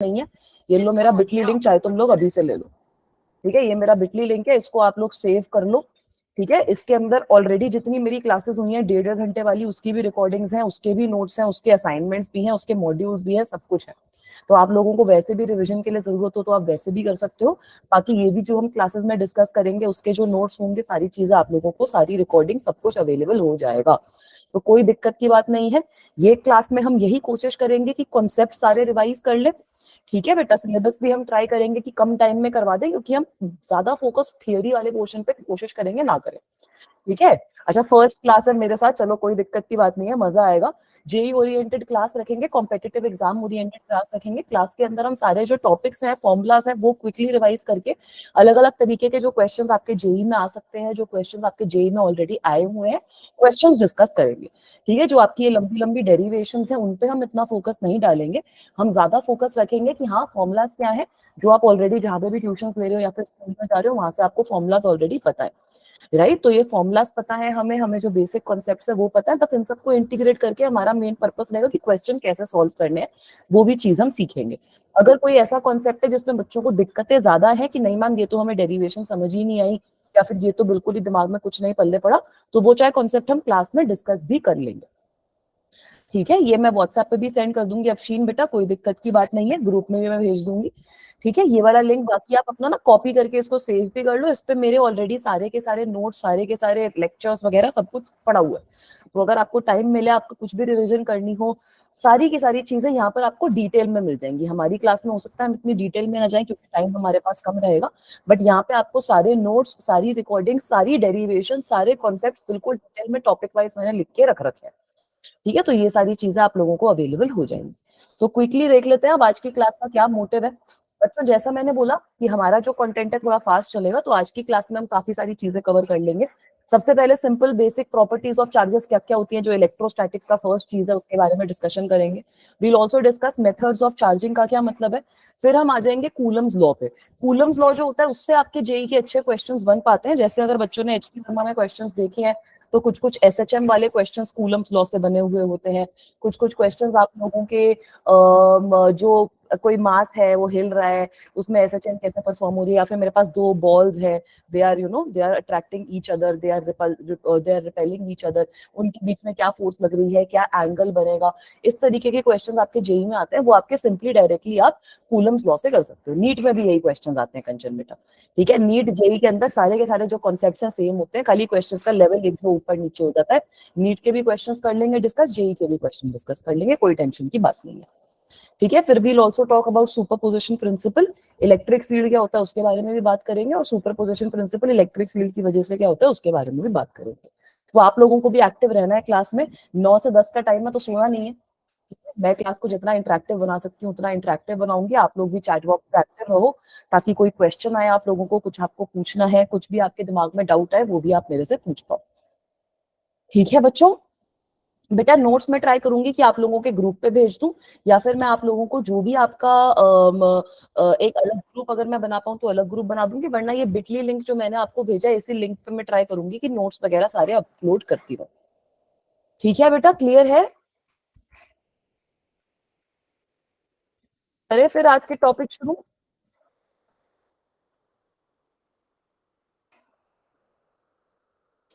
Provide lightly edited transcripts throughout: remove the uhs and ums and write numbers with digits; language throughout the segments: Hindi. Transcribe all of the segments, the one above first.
नहीं है, ये लो मेरा बिटली लिंक, चाहे तुम लोग अभी से ले लो। ठीक है, ये मेरा बिटली लिंक है, इसको आप लोग सेव कर लो। ठीक है, इसके अंदर ऑलरेडी जितनी मेरी क्लासेस हुई हैं 1.5 घंटे वाली, उसकी भी रिकॉर्डिंग्स हैं, उसके भी नोट्स हैं, उसके असाइनमेंट्स भी हैं, उसके मॉड्यूल्स भी हैं, सब कुछ है। तो आप लोगों को वैसे भी रिवीजन के लिए जरूरत हो तो आप वैसे भी कर सकते हो। बाकी ये भी जो हम क्लासेस में डिस्कस करेंगे उसके जो नोट्स होंगे, सारी चीजें आप लोगों को, सारी रिकॉर्डिंग सब कुछ अवेलेबल हो जाएगा। तो कोई दिक्कत की बात नहीं है। ये क्लास में हम यही कोशिश करेंगे कि कॉन्सेप्ट सारे रिवाइज कर ले। ठीक है बेटा, सिलेबस भी हम ट्राई करेंगे कि कम टाइम में करवा दें, क्योंकि हम ज्यादा फोकस थियरी वाले पोर्शन पे कोशिश करेंगे ना करें। ठीक है, अच्छा फर्स्ट क्लास है मेरे साथ, चलो कोई दिक्कत की बात नहीं है, मजा आएगा। जेई ओरिएंटेड क्लास रखेंगे, कॉम्पिटिटिव एग्जाम ओरिएंटेड क्लास रखेंगे। क्लास के अंदर हम सारे जो टॉपिक्स हैं, फॉर्मुलाज हैं, वो क्विकली रिवाइज करके अलग अलग तरीके के जो क्वेश्चंस आपके जेई में आ सकते हैं, जो क्वेश्चंस आपके जेई में ऑलरेडी आए हुए हैं, क्वेश्चंस डिस्कस करेंगे। ठीक है, जो आपकी ये लंबी लंबी डेरिवेशंस हैं उन पे हम इतना फोकस नहीं डालेंगे। हम ज्यादा फोकस रखेंगे कि हाँ फॉर्मुलाज क्या है, जो आप ऑलरेडी जहां पे भी ट्यूशन ले रहे हो या फिर स्कूल में जा रहे हो वहां से आपको फॉर्मुलाज ऑलरेडी पता है। राइट, तो ये फॉर्मुलाज पता है हमें, हमें जो बेसिक कॉन्सेप्ट्स है वो पता है, बस इन सबको इंटीग्रेट करके हमारा मेन पर्पस रहेगा कि क्वेश्चन कैसे सॉल्व करने हैं, वो भी चीज हम सीखेंगे। अगर कोई ऐसा कॉन्सेप्ट है जिसमें बच्चों को दिक्कतें ज्यादा है कि नहीं मैम ये तो हमें डेरिवेशन समझ ही नहीं आई, या फिर ये तो बिल्कुल ही दिमाग में कुछ नहीं पल्ले पड़ा, तो वो चाहे कॉन्सेप्ट हम क्लास में डिस्कस भी कर लेंगे। ठीक है, ये मैं व्हाट्सएप पे भी सेंड कर दूंगी अफशीन बेटा, कोई दिक्कत की बात नहीं है, ग्रुप में भी मैं भेज दूंगी। ठीक है, ये वाला लिंक बाकी आप अपना ना कॉपी करके इसको सेव भी कर लो, इस पे मेरे ऑलरेडी सारे के सारे नोट्स, सारे के सारे लेक्चर्स वगैरह सब कुछ पड़ा हुआ है। तो अगर आपको टाइम मिले, आपको कुछ भी रिविजन करनी हो, सारी की सारी चीजें यहाँ पर आपको डिटेल में मिल जाएंगी। हमारी क्लास में हो सकता है हम इतनी डिटेल में ना जाए क्योंकि टाइम हमारे पास कम रहेगा, बट यहाँ पे आपको सारे नोट्स, सारी रिकॉर्डिंग, सारी डेरिवेशन, सारे कॉन्सेप्ट बिल्कुल डिटेल में टॉपिक वाइज मैंने लिख के रख रखे हैं। ठीक है, तो ये सारी चीजें आप लोगों को अवेलेबल हो जाएंगी। तो क्विकली देख लेते हैं अब आज की क्लास का क्या मोटिव है। बच्चों जैसा मैंने बोला कि हमारा जो कंटेंट है थोड़ा फास्ट चलेगा, तो आज की क्लास में हम काफी सारी चीजें कवर कर लेंगे। सबसे पहले simple basic properties of charges क्या क्या होती हैं, जो इलेक्ट्रोस्टैटिक्स का फर्स्ट चीज है उसके बारे में डिस्कशन करेंगे। We'll also discuss methods of charging का क्या मतलब है। फिर हम आ जाएंगे कूलम्स लॉ पे। कूलम्स लॉ जो होता है उससे आपके जेई के अच्छे क्वेश्चंस बन पाते हैं। जैसे अगर बच्चों ने एचसी वर्मा में क्वेश्चंस देखे हैं तो कुछ कुछ एसएचएम वाले क्वेश्चंस कूलम्स लॉ से बने हुए होते हैं। कुछ कुछ क्वेश्चंस आप लोगों के जो कोई मास है वो हिल रहा है, उसमें एसएचएम कैसे परफॉर्म हो रही है, या फिर मेरे पास दो बॉल्स है, they are they are attracting each other, they are repelling each other, उनके बीच में क्या फोर्स लग रही है, क्या एंगल बनेगा। इस तरीके के क्वेश्चंस आपके जेई में आते हैं, वो आपके सिंपली डायरेक्टली आप कूलम्स लॉ से कर सकते हो। नीट में भी यही क्वेश्चंस आते हैं कंचन बेटा। ठीक है, नीट जेई के अंदर सारे के सारे जो कॉन्सेप्ट्स हैं सेम होते हैं, खाली क्वेश्चन का लेवल एक दो ऊपर नीचे हो जाता है। नीट के भी क्वेश्चंस कर लेंगे डिस्कस, जेई के भी क्वेश्चन डिस्कस कर लेंगे, कोई टेंशन की बात नहीं है। ठीक है, फिर we'll also talk about superposition principle. Electric field क्या होता है उसके बारे में भी बात करेंगे, और सुपरपोजिशन प्रिंसिपल इलेक्ट्रिक फील्ड की वजह से क्या होता है उसके बारे में भी बात करेंगे। तो आप लोगों को भी एक्टिव रहना है क्लास में। 9 से 10 का टाइम है तो सोना नहीं है। मैं क्लास को जितना इंटरेक्टिव बना सकती हूँ उतना इंटरेक्टिव बनाऊंगी, आप लोग भी चैट बॉक्स पे एक्टिव रहो, ताकि कोई क्वेश्चन आए आप लोगों को, कुछ आपको पूछना है, कुछ भी आपके दिमाग में डाउट है वो भी आप मेरे से पूछ पाओ। ठीक है बच्चों, बेटा नोट्स में ट्राई करूंगी कि आप लोगों के ग्रुप पे भेज दूं, या फिर मैं आप लोगों को जो भी आपका एक अलग ग्रुप अगर मैं बना पाऊं तो अलग ग्रुप बना दूंगी, वरना ये बिटली लिंक जो मैंने आपको भेजा है इसी लिंक पे मैं ट्राई करूंगी कि नोट्स वगैरह सारे अपलोड करती रहूं। ठीक है बेटा, क्लियर है? अरे फिर आज के टॉपिक शुरू।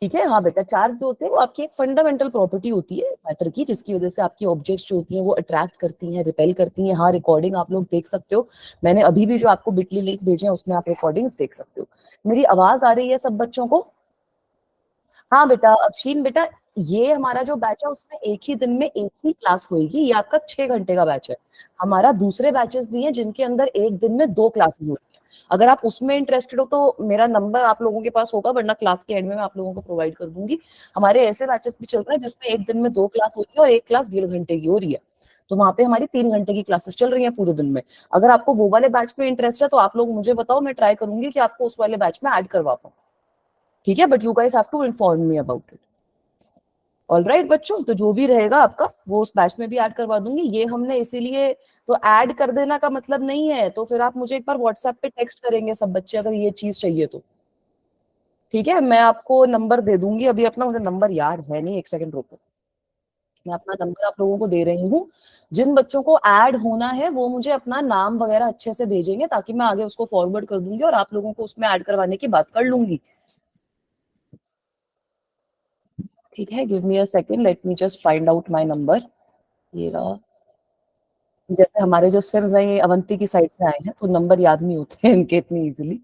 ठीक है, हाँ बेटा, चार्ज जो होते हैं वो आपकी एक फंडामेंटल प्रॉपर्टी होती है मैटर की, जिसकी वजह से आपकी ऑब्जेक्ट्स जो होती हैं वो अट्रैक्ट करती हैं, रिपेल करती हैं। हाँ, रिकॉर्डिंग आप लोग देख सकते हो, मैंने अभी भी जो आपको बिटली लिंक भेजे हैं उसमें आप रिकॉर्डिंग्स देख सकते हो। मेरी आवाज आ रही है सब बच्चों को? हाँ बेटा, अक्षीन बेटा, ये हमारा जो बैच है उसमें एक ही दिन में एक ही क्लास होगी, ये आपका 6 घंटे का बैच है। हमारा दूसरे बैचेस भी हैं जिनके अंदर एक दिन में 2 क्लासेस होती हैं। अगर आप उसमें इंटरेस्टेड हो तो मेरा नंबर आप लोगों के पास होगा, वरना क्लास के एंड में मैं आप लोगों को प्रोवाइड कर दूंगी। हमारे ऐसे बैचेस भी चल रहे हैं जिसमें एक दिन में 2 क्लास होती है और एक क्लास 1.5 घंटे की हो रही है। तो वहां पे हमारी 3 घंटे की क्लासेस चल रही हैं पूरे दिन में। अगर आपको वो वाले बैच में इंटरेस्ट है तो आप लोग मुझे बताओ, मैं ट्राई करूंगी कि आपको उस वाले बैच में ऐड करवा पाऊँ। ठीक है, but you guys have to inform me about it. All right बच्चों, तो जो भी रहेगा आपका वो उस बैच में भी ऐड करवा दूंगी। ये हमने इसीलिए, तो ऐड कर देना का मतलब नहीं है, तो फिर आप मुझे एक बार व्हाट्सएप पे टेक्स्ट करेंगे सब बच्चे अगर ये चीज चाहिए तो। ठीक है, मैं आपको नंबर दे दूंगी, अभी अपना मुझे नंबर याद है नहीं, एक सेकंड रुको। मैं अपना नंबर आप लोगों को दे रही हूँ। जिन बच्चों को ऐड होना है वो मुझे अपना नाम वगैरह अच्छे से भेजेंगे ताकि मैं आगे उसको फॉरवर्ड कर दूंगी और आप लोगों को उसमें ऐड करवाने की बात कर लूंगी। ठीक है, give me a second, let me just find out my number. ये रहा। जैसे हमारे जो सिम्स हैं ये अवंती की साइड से आए हैं तो नंबर याद नहीं होते हैं इनके इतनी इजीली।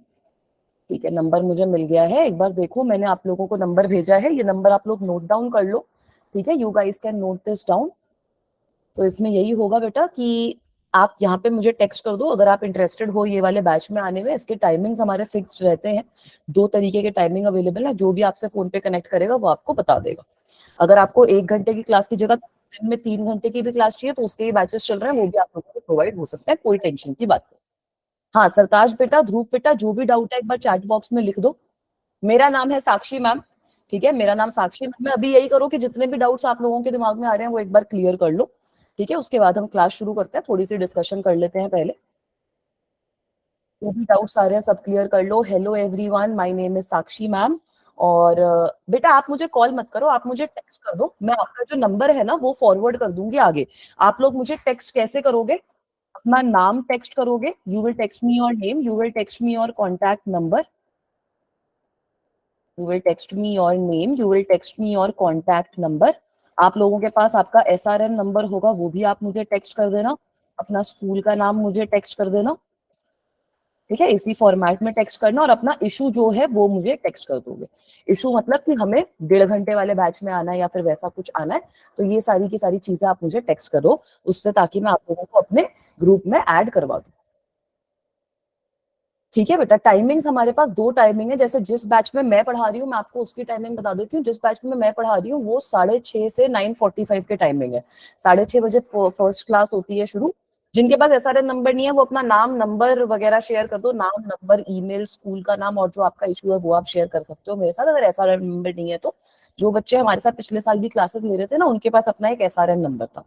ठीक है, नंबर मुझे मिल गया है। एक बार देखो, मैंने आप लोगों को नंबर भेजा है, ये नंबर आप लोग नोट डाउन कर लो। ठीक है, you guys can note this down. तो इसमें यही होगा बेटा कि आप यहाँ पे मुझे टेक्स्ट कर दो अगर आप इंटरेस्टेड हो ये वाले बैच में आने में। इसके टाइमिंग्स हमारे फिक्स्ड रहते हैं, 2 तरीके के टाइमिंग अवेलेबल है। जो भी आपसे फोन पे कनेक्ट करेगा वो आपको बता देगा। अगर आपको 1 घंटे की क्लास की जगह दिन में 3 घंटे की भी क्लास चाहिए तो उसके भी बैचेस चल रहे हैं, वो भी आप लोगों को प्रोवाइड हो सकता है, कोई टेंशन की बात नहीं। हाँ सरताज बेटा, ध्रुव बेटा, जो भी डाउट है एक बार चैट बॉक्स में लिख दो। मेरा नाम है साक्षी मैम। ठीक है, मेरा नाम साक्षी मैम। मैं अभी यही करो कि जितने भी डाउट्स आप लोगों के दिमाग में आ रहे हैं वो एक बार क्लियर कर लो। ठीक है, उसके बाद हम क्लास शुरू करते हैं, थोड़ी सी डिस्कशन कर लेते हैं पहले। जो भी डाउट्स आ रहे हैं सब क्लियर कर लो। Hello everyone, my name is Sakshi ma'am. और बेटा आप मुझे कॉल मत करो, आप मुझे टेक्स्ट कर दो। मैं आपका जो नंबर है ना वो फॉरवर्ड कर दूंगी आगे। आप लोग मुझे टेक्स्ट कैसे करोगे? अपना नाम टेक्स्ट करोगे, you will text me your name, you will text me your contact number, you will text me your name, you will text me your contact number. आप लोगों के पास आपका एसआरएन नंबर होगा, वो भी आप मुझे टेक्स्ट कर देना। अपना स्कूल का नाम मुझे टेक्स्ट कर देना। ठीक है, इसी फॉर्मेट में टेक्स्ट करना और अपना इशू जो है वो मुझे टेक्स्ट कर दोगे। इशू मतलब कि हमें 1.5 घंटे वाले बैच में आना है या फिर वैसा कुछ आना है, तो ये सारी की सारी चीजें आप मुझे टेक्स्ट करो उससे, ताकि मैं आप लोगों को अपने ग्रुप में ऐड करवा दूं। ठीक है बेटा, टाइमिंग्स हमारे पास 2 टाइमिंग है। जैसे जिस बैच में मैं पढ़ा रही हूँ मैं आपको उसकी टाइमिंग बता देती हूँ। जिस बैच में मैं पढ़ा रही हूँ वो 6:30 से 9:45 के टाइमिंग है। 6:30 बजे फर्स्ट क्लास होती है शुरू। जिनके पास एसआरएन नंबर नहीं है वो अपना नाम नंबर वगैरह शेयर कर दो, नाम नंबर ईमेल स्कूल का नाम और जो आपका इशू है वो आप शेयर कर सकते हो मेरे साथ। अगर एसआरएन नंबर नहीं है तो जो बच्चे हमारे साथ पिछले साल भी क्लासेस ले रहे थे ना उनके पास अपना एक एसआरएन नंबर था।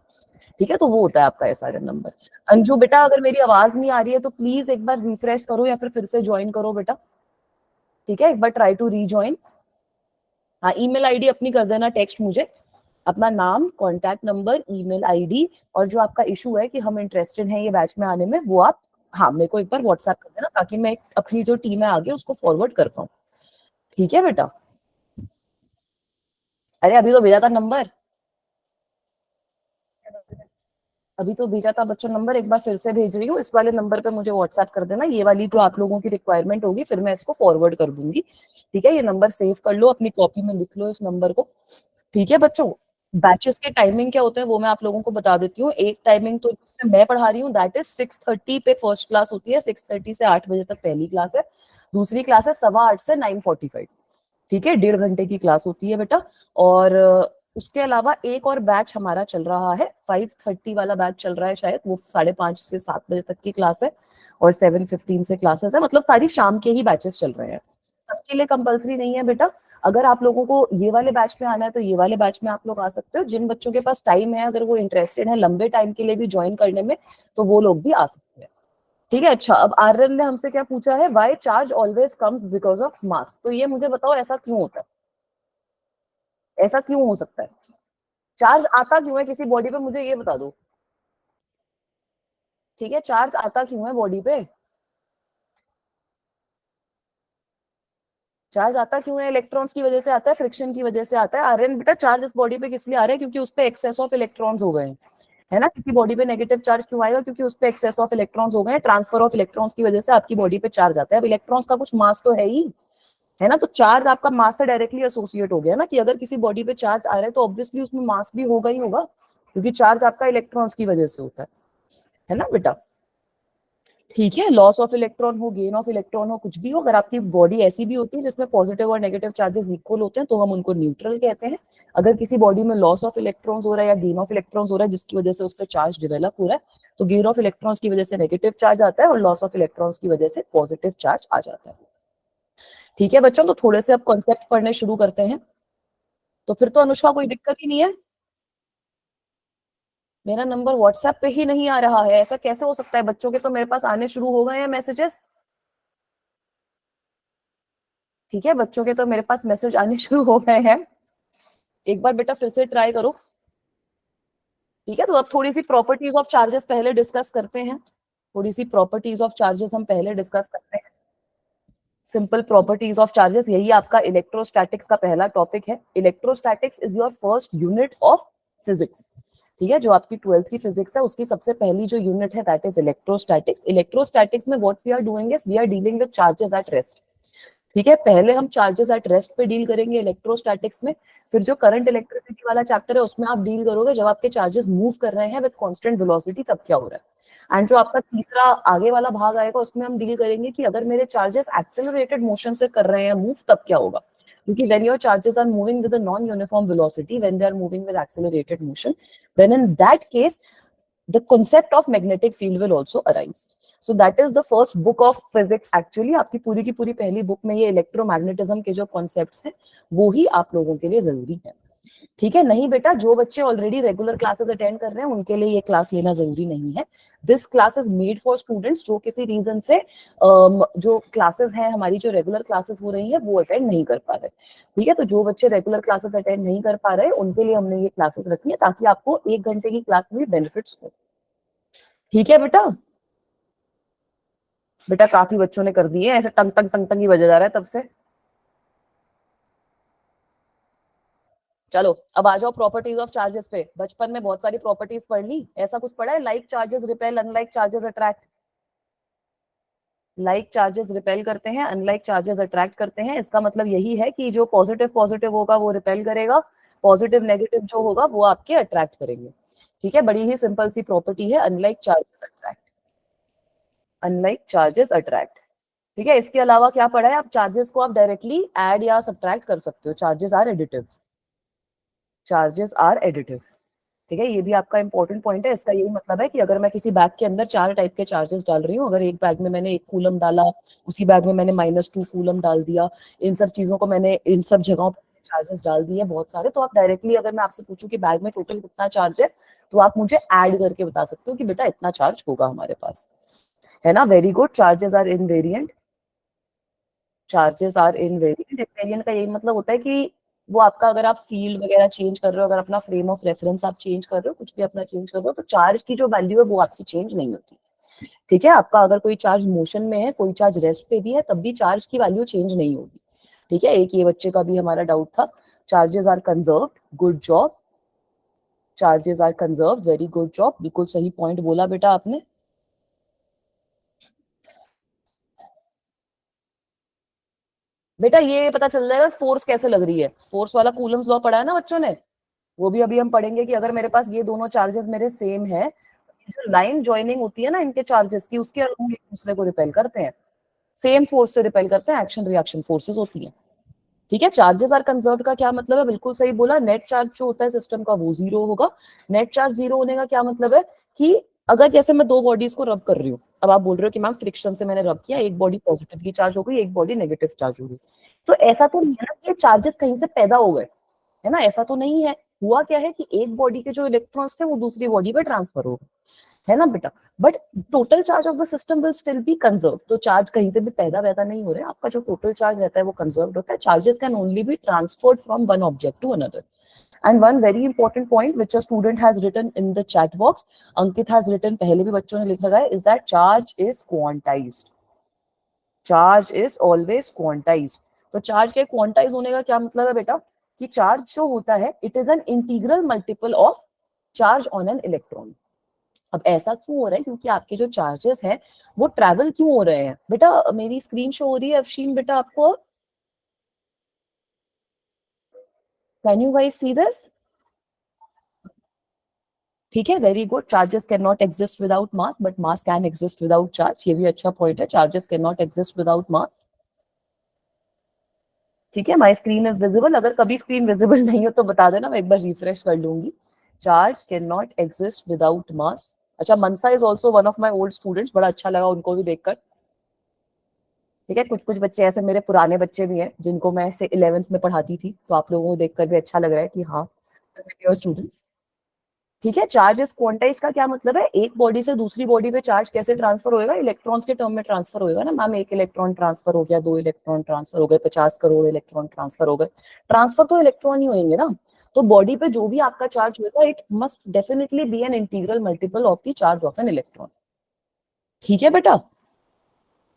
ठीक है, तो वो होता है आपका एसआरएन नंबर। अंजू बेटा अगर मेरी आवाज नहीं आ रही है तो प्लीज एक बार रिफ्रेश करो या फिर से ज्वाइन करो बेटा। ठीक है, एक बार ट्राई टू रीज्वाइन। हाँ, ईमेल आईडी अपनी कर देना टेक्स्ट मुझे, अपना नाम, कॉन्टैक्ट नंबर, ईमेल आईडी और जो आपका इशू है कि हम इंटरेस्टेड हैं ये बैच में आने में, वो आप हाँ मेरे को एक बार व्हाट्सएप कर देना ताकि मैं अपनी जो टीम है आगे उसको फॉरवर्ड कर पाऊँ। ठीक है बेटा। अरे अभी तो भेजा था नंबर, अभी तो भेजा था बच्चों नंबर, एक बार फिर से भेज रही हूँ। इस वाले नंबर पे मुझे व्हाट्सएप कर देना ये वाली जो आप लोगों की रिक्वायरमेंट होगी, फिर मैं इसको फॉरवर्ड कर दूंगी। ठीक है, ये नंबर सेव कर लो, अपनी कॉपी में लिख लो इस नंबर को। ठीक है बच्चों, बैचेस के टाइमिंग क्या होते हैं वो मैं आप लोगों को बता देती हूँ। एक टाइमिंग तो जिसमें मैं पढ़ा रही हूँ दैट इज 6:30 पे फर्स्ट क्लास होती है, 6:30 से 8 बजे तक पहली क्लास है। दूसरी क्लास है 8:15 से 9:45। ठीक है, 1.5 घंटे की क्लास होती है बेटा। और उसके अलावा एक और बैच हमारा चल रहा है, 5:30 वाला बैच चल रहा है शायद, वो 5:30 से 7 बजे तक की क्लास है। और 7:15 से क्लासेस है, मतलब सारी शाम के ही बैचेस चल रहे हैं। सबके लिए कंपलसरी नहीं है बेटा। अगर आप लोगों को ये वाले बैच में आना है तो ये वाले बैच में आप लोग आ सकते हो। जिन बच्चों के पास टाइम है, अगर वो इंटरेस्टेड है लंबे टाइम के लिए भी ज्वाइन करने में, तो वो लोग भी आ सकते हैं। ठीक है, अच्छा अब आर्यन ने हमसे क्या पूछा है, why charge always comes because of mass. तो ये मुझे बताओ ऐसा क्यों होता है, ऐसा क्यों हो सकता है? चार्ज आता क्यों है किसी बॉडी पे, मुझे ये बता दो। ठीक है, चार्ज आता क्यों है बॉडी पे? चार्ज आता क्यों है? इलेक्ट्रॉन्स की वजह से आता है, फ्रिक्शन की वजह से आता है। आर्यन बेटा चार्ज इस बॉडी पे किस लिए आ रहा है? क्योंकि उस पे एक्सेस ऑफ इलेक्ट्रॉन्स हो गए हैं, है ना। किसी बॉडी पे नेगेटिव चार्ज क्यों आएगा? क्योंकि उस पे एक्सेस ऑफ इलेक्ट्रॉन्स हो गए हैं। ट्रांसफर ऑफ इलेक्ट्रॉन्स की वजह से आपकी बॉडी पे चार्ज आता है। अब इलेक्ट्रॉन्स का कुछ मास तो है ही, है ना। तो चार्ज आपका मास से डायरेक्टली एसोसिएट हो गया ना, कि अगर किसी बॉडी पे चार्ज आ रहा है तो ऑब्वियसली उसमें मास भी होगा ही होगा, क्योंकि चार्ज आपका इलेक्ट्रॉन्स की वजह से होता है ना बेटा। ठीक है, लॉस ऑफ इलेक्ट्रॉन हो, गेन ऑफ इलेक्ट्रॉन हो, कुछ भी हो, अगर आपकी बॉडी ऐसी भी होती है जिसमें पॉजिटिव और नेगेटिव चार्जेस इक्वल होते हैं तो हम उनको न्यूट्रल कहते हैं। अगर किसी बॉडी में लॉस ऑफ इलेक्ट्रॉन्स हो रहा है या गेन ऑफ इलेक्ट्रॉन्स हो रहा है जिसकी वजह से उस पर चार्ज डेवलप हो रहा है, तो गेन ऑफ इलेक्ट्रॉन्स की वजह से नेगेटिव चार्ज आता है और लॉस ऑफ इलेक्ट्रॉन्स की वजह से पॉजिटिव चार्ज आ जाता है। ठीक है बच्चों, तो थोड़े से अब कॉन्सेप्ट पढ़ने शुरू करते हैं। तो फिर तो अनुष्का कोई दिक्कत ही नहीं है। मेरा नंबर व्हाट्सएप पे ही नहीं आ रहा है, ऐसा कैसे हो सकता है? बच्चों के तो मेरे पास आने शुरू हो गए हैं मैसेजेस। ठीक है, बच्चों के तो मेरे पास मैसेज आने शुरू हो गए हैं। एक बार बेटा फिर से ट्राई करो। ठीक है, तो अब थोड़ी सी प्रॉपर्टीज ऑफ चार्जेस पहले डिस्कस करते हैं। थोड़ी सी प्रॉपर्टीज ऑफ चार्जेस हम पहले डिस्कस करते हैं। सिंपल प्रॉपर्टीज ऑफ चार्जेस, यही आपका इलेक्ट्रोस्टैटिक्स का पहला टॉपिक है। Electrostatics is your first unit of physics. ठीक है, जो आपकी 12th की फिजिक्स है उसकी सबसे पहली जो यूनिट है दैट इज इलेक्ट्रोस्टैटिक्स। इलेक्ट्रोस्टैटिक्स में what we are doing is we are dealing with charges at rest. ठीक है, पहले हम चार्जेस एट रेस्ट पे डील करेंगे इलेक्ट्रोस्टैटिक्स में। फिर जो करंट इलेक्ट्रिसिटी वाला चैप्टर है उसमें आप डील करोगे जब आपके चार्जेस मूव कर रहे हैं विद कांस्टेंट वेलोसिटी, तब क्या हो रहा है। एंड जो आपका तीसरा आगे वाला भाग आएगा उसमें हम डील करेंगे कि अगर मेरे चार्जेस एक्सेलरेटेड मोशन से कर रहे हैं मूव, तब क्या होगा। क्योंकि when your charges are moving with a non-uniform velocity, when they are moving with accelerated motion, then in that case the concept of magnetic field will also arise. So that is the first book of physics actually। आपकी पूरी की पूरी पहली बुक में ये इलेक्ट्रोमैग्नेटिज्म के जो कॉन्सेप्ट्स हैं वो ही आप लोगों के लिए जरूरी है। ठीक है, नहीं बेटा, जो बच्चे ऑलरेडी रेगुलर क्लासेस अटेंड कर रहे हैं उनके लिए ये क्लास लेना जरूरी नहीं है। This class is made for students जो किसी रीजन से जो क्लासेस हैं हमारी, जो रेगुलर क्लासेस हो रही है वो अटेंड नहीं कर पा रहे। ठीक है, तो जो बच्चे रेगुलर क्लासेस अटेंड नहीं कर पा रहे उनके लिए हमने ये क्लासेस रखी है ताकि आपको 1 घंटे की क्लास में बेनिफिट्स हो। ठीक है बेटा, बेटा काफी बच्चों ने कर दिए, ऐसे टंग टंग टंग टंग ही बजा जा रहा है तब से। चलो अब आ जाओ प्रॉपर्टीज ऑफ चार्जेस पे। बचपन में बहुत सारी प्रॉपर्टीज पढ़ ली, ऐसा कुछ पढ़ा है like charges repel, unlike charges attract. Like charges repel करते हैं, अनलाइक चार्जेस अट्रैक्ट करते हैं। इसका मतलब यही है कि जो पॉजिटिव पॉजिटिव होगा वो रिपेल करेगा, पॉजिटिव नेगेटिव जो होगा वो आपके अट्रैक्ट करेंगे। ठीक है, बड़ी ही सिंपल सी प्रॉपर्टी है, unlike charges attract, unlike charges attract. ठीक है, इसके अलावा क्या पढ़ा है, आप चार्जेस को आप डायरेक्टली ऐड या सब्ट्रैक्ट कर सकते हो। Charges are additive, charges are additive. ठीक है, ये भी आपका इंपॉर्टेंट पॉइंट है। इसका यही मतलब है कि अगर मैं किसी बैग के अंदर 4 टाइप के चार्जेस डाल रही हूँ, अगर एक बैग में मैंने 1 कूलम डाला, उसी बैग में मैंने -2 कूलम डाल दिया, इन सब चीजों को मैंने इन सब जगहों पर चार्जेस डाल दिए बहुत सारे, तो आप डायरेक्टली अगर मैं आपसे पूछूं कि बैग में टोटल कितना चार्ज है, तो आप मुझे ऐड करके बता सकते हो कि बेटा इतना चार्ज होगा हमारे पास। है ना, very good. Charges are invariant, charges are invariant. Invariant का यही मतलब होता है कि वो आपका, अगर आप फील्ड वगैरह चेंज कर रहे हो, अगर अपना फ्रेम ऑफ रेफरेंस आप चेंज कर रहे हो, कुछ भी अपना चेंज कर रहे हो, तो चार्ज की जो वैल्यू है वो आपकी चेंज नहीं होती। ठीक है, आपका अगर कोई चार्ज मोशन में है, कोई चार्ज रेस्ट पे भी है, तब भी चार्ज की वैल्यू चेंज नहीं होगी। ठीक है, एक ये बच्चे का भी हमारा डाउट था। Charges are conserved, good job. Charges are conserved, very good job, बिल्कुल सही पॉइंट बोला बेटा आपने। बेटा ये पता चल जाएगा फोर्स कैसे लग रही है। फोर्स वाला कूलम्स लॉ पढ़ा है ना बच्चों ने, वो भी अभी हम पढ़ेंगे कि अगर मेरे पास ये दोनों चार्जेस मेरे सेम है, जो लाइन ज्वाइनिंग होती है ना इनके चार्जेस की, उसके अलोंग एक दूसरे को रिपेल करते हैं, सेम फोर्स से रिपेल करते हैं, एक्शन रिएक्शन फोर्सेस होती हैं। ठीक है, चार्जेस आर कंजर्व्ड का क्या मतलब है, बिल्कुल सही बोला। नेट चार्ज जो होता है सिस्टम का वो 0 होगा। नेट चार्ज 0 होने का क्या मतलब है कि अगर जैसे मैं 2 बॉडीज को रब कर रही हूँ, अब आप बोल रहे हो कि मैम फ्रिक्शन से मैंने रब किया, एक बॉडी पॉजिटिवली चार्ज हो गई, एक बॉडी नेगेटिव चार्ज हो गई, तो ऐसा तो नहीं है ना कि ये चार्जेस कहीं से पैदा हो गए, है ना, ऐसा तो नहीं है। हुआ क्या है कि एक बॉडी के जो इलेक्ट्रॉन्स थे वो दूसरी बॉडी पे ट्रांसफर हो गए, है ना बेटा। But total charge of the system will still be conserve. तो चार्ज कहीं से भी पैदा वैदा नहीं हो रहे हैं, आपका जो टोटल चार्ज रहता है वो कंजर्व होता है। Charges can only be transferred from one object to another. And one very important point which a student has written in the chat box, Ankit has written, पहले भी बच्चों ने लिखा है, is that charge is quantized. Charge is always quantized. तो चार्ज के क्वांटाइज होने का क्या मतलब है बेटा, कि चार्ज जो होता है it is an integral multiple of charge on an electron. अब ऐसा क्यों हो रहा है, क्योंकि आपके जो चार्जेस हैं वो ट्रैवल क्यों हो रहे हैं। बेटा मेरी स्क्रीन शो हो रही है अफशीन बेटा आपको, can you guys see this. ठीक है, very good. Charges can not exist without mass but mass can exist without charge, ये भी अच्छा पॉइंट है, charges can not exist without mass. ठीक है, माई स्क्रीन इज विजिबल, अगर कभी स्क्रीन विजिबल नहीं हो तो बता देना, मैं एक बार रिफ्रेश कर लूंगी। Charge can not exist without mass. अच्छा, Mansa is also one of my old students, बड़ा अच्छा लगा उनको भी देखकर। ठीक है, कुछ कुछ बच्चे ऐसे मेरे पुराने बच्चे भी हैं जिनको मैं से 11th में पढ़ाती थी, तो आप लोगों को देखकर भी अच्छा लग रहा है कि हाँ स्टूडेंट्स। ठीक है, चार्ज इज क्वांटाइज का क्या मतलब है, एक बॉडी से दूसरी बॉडी पे चार्ज कैसे ट्रांसफर होएगा, इलेक्ट्रॉन्स के टर्म में ट्रांसफर होएगा ना मैम, एक इलेक्ट्रॉन ट्रांसफर हो गया, 2 इलेक्ट्रॉन ट्रांसफर हो गए, 50 करोड़ इलेक्ट्रॉन ट्रांसफर हो गए, ट्रांसफर तो इलेक्ट्रॉन ही होंगे ना। तो बॉडी पे जो भी आपका चार्ज होगा it must definitely be an integral multiple of the charge of an electron. ठीक है बेटा,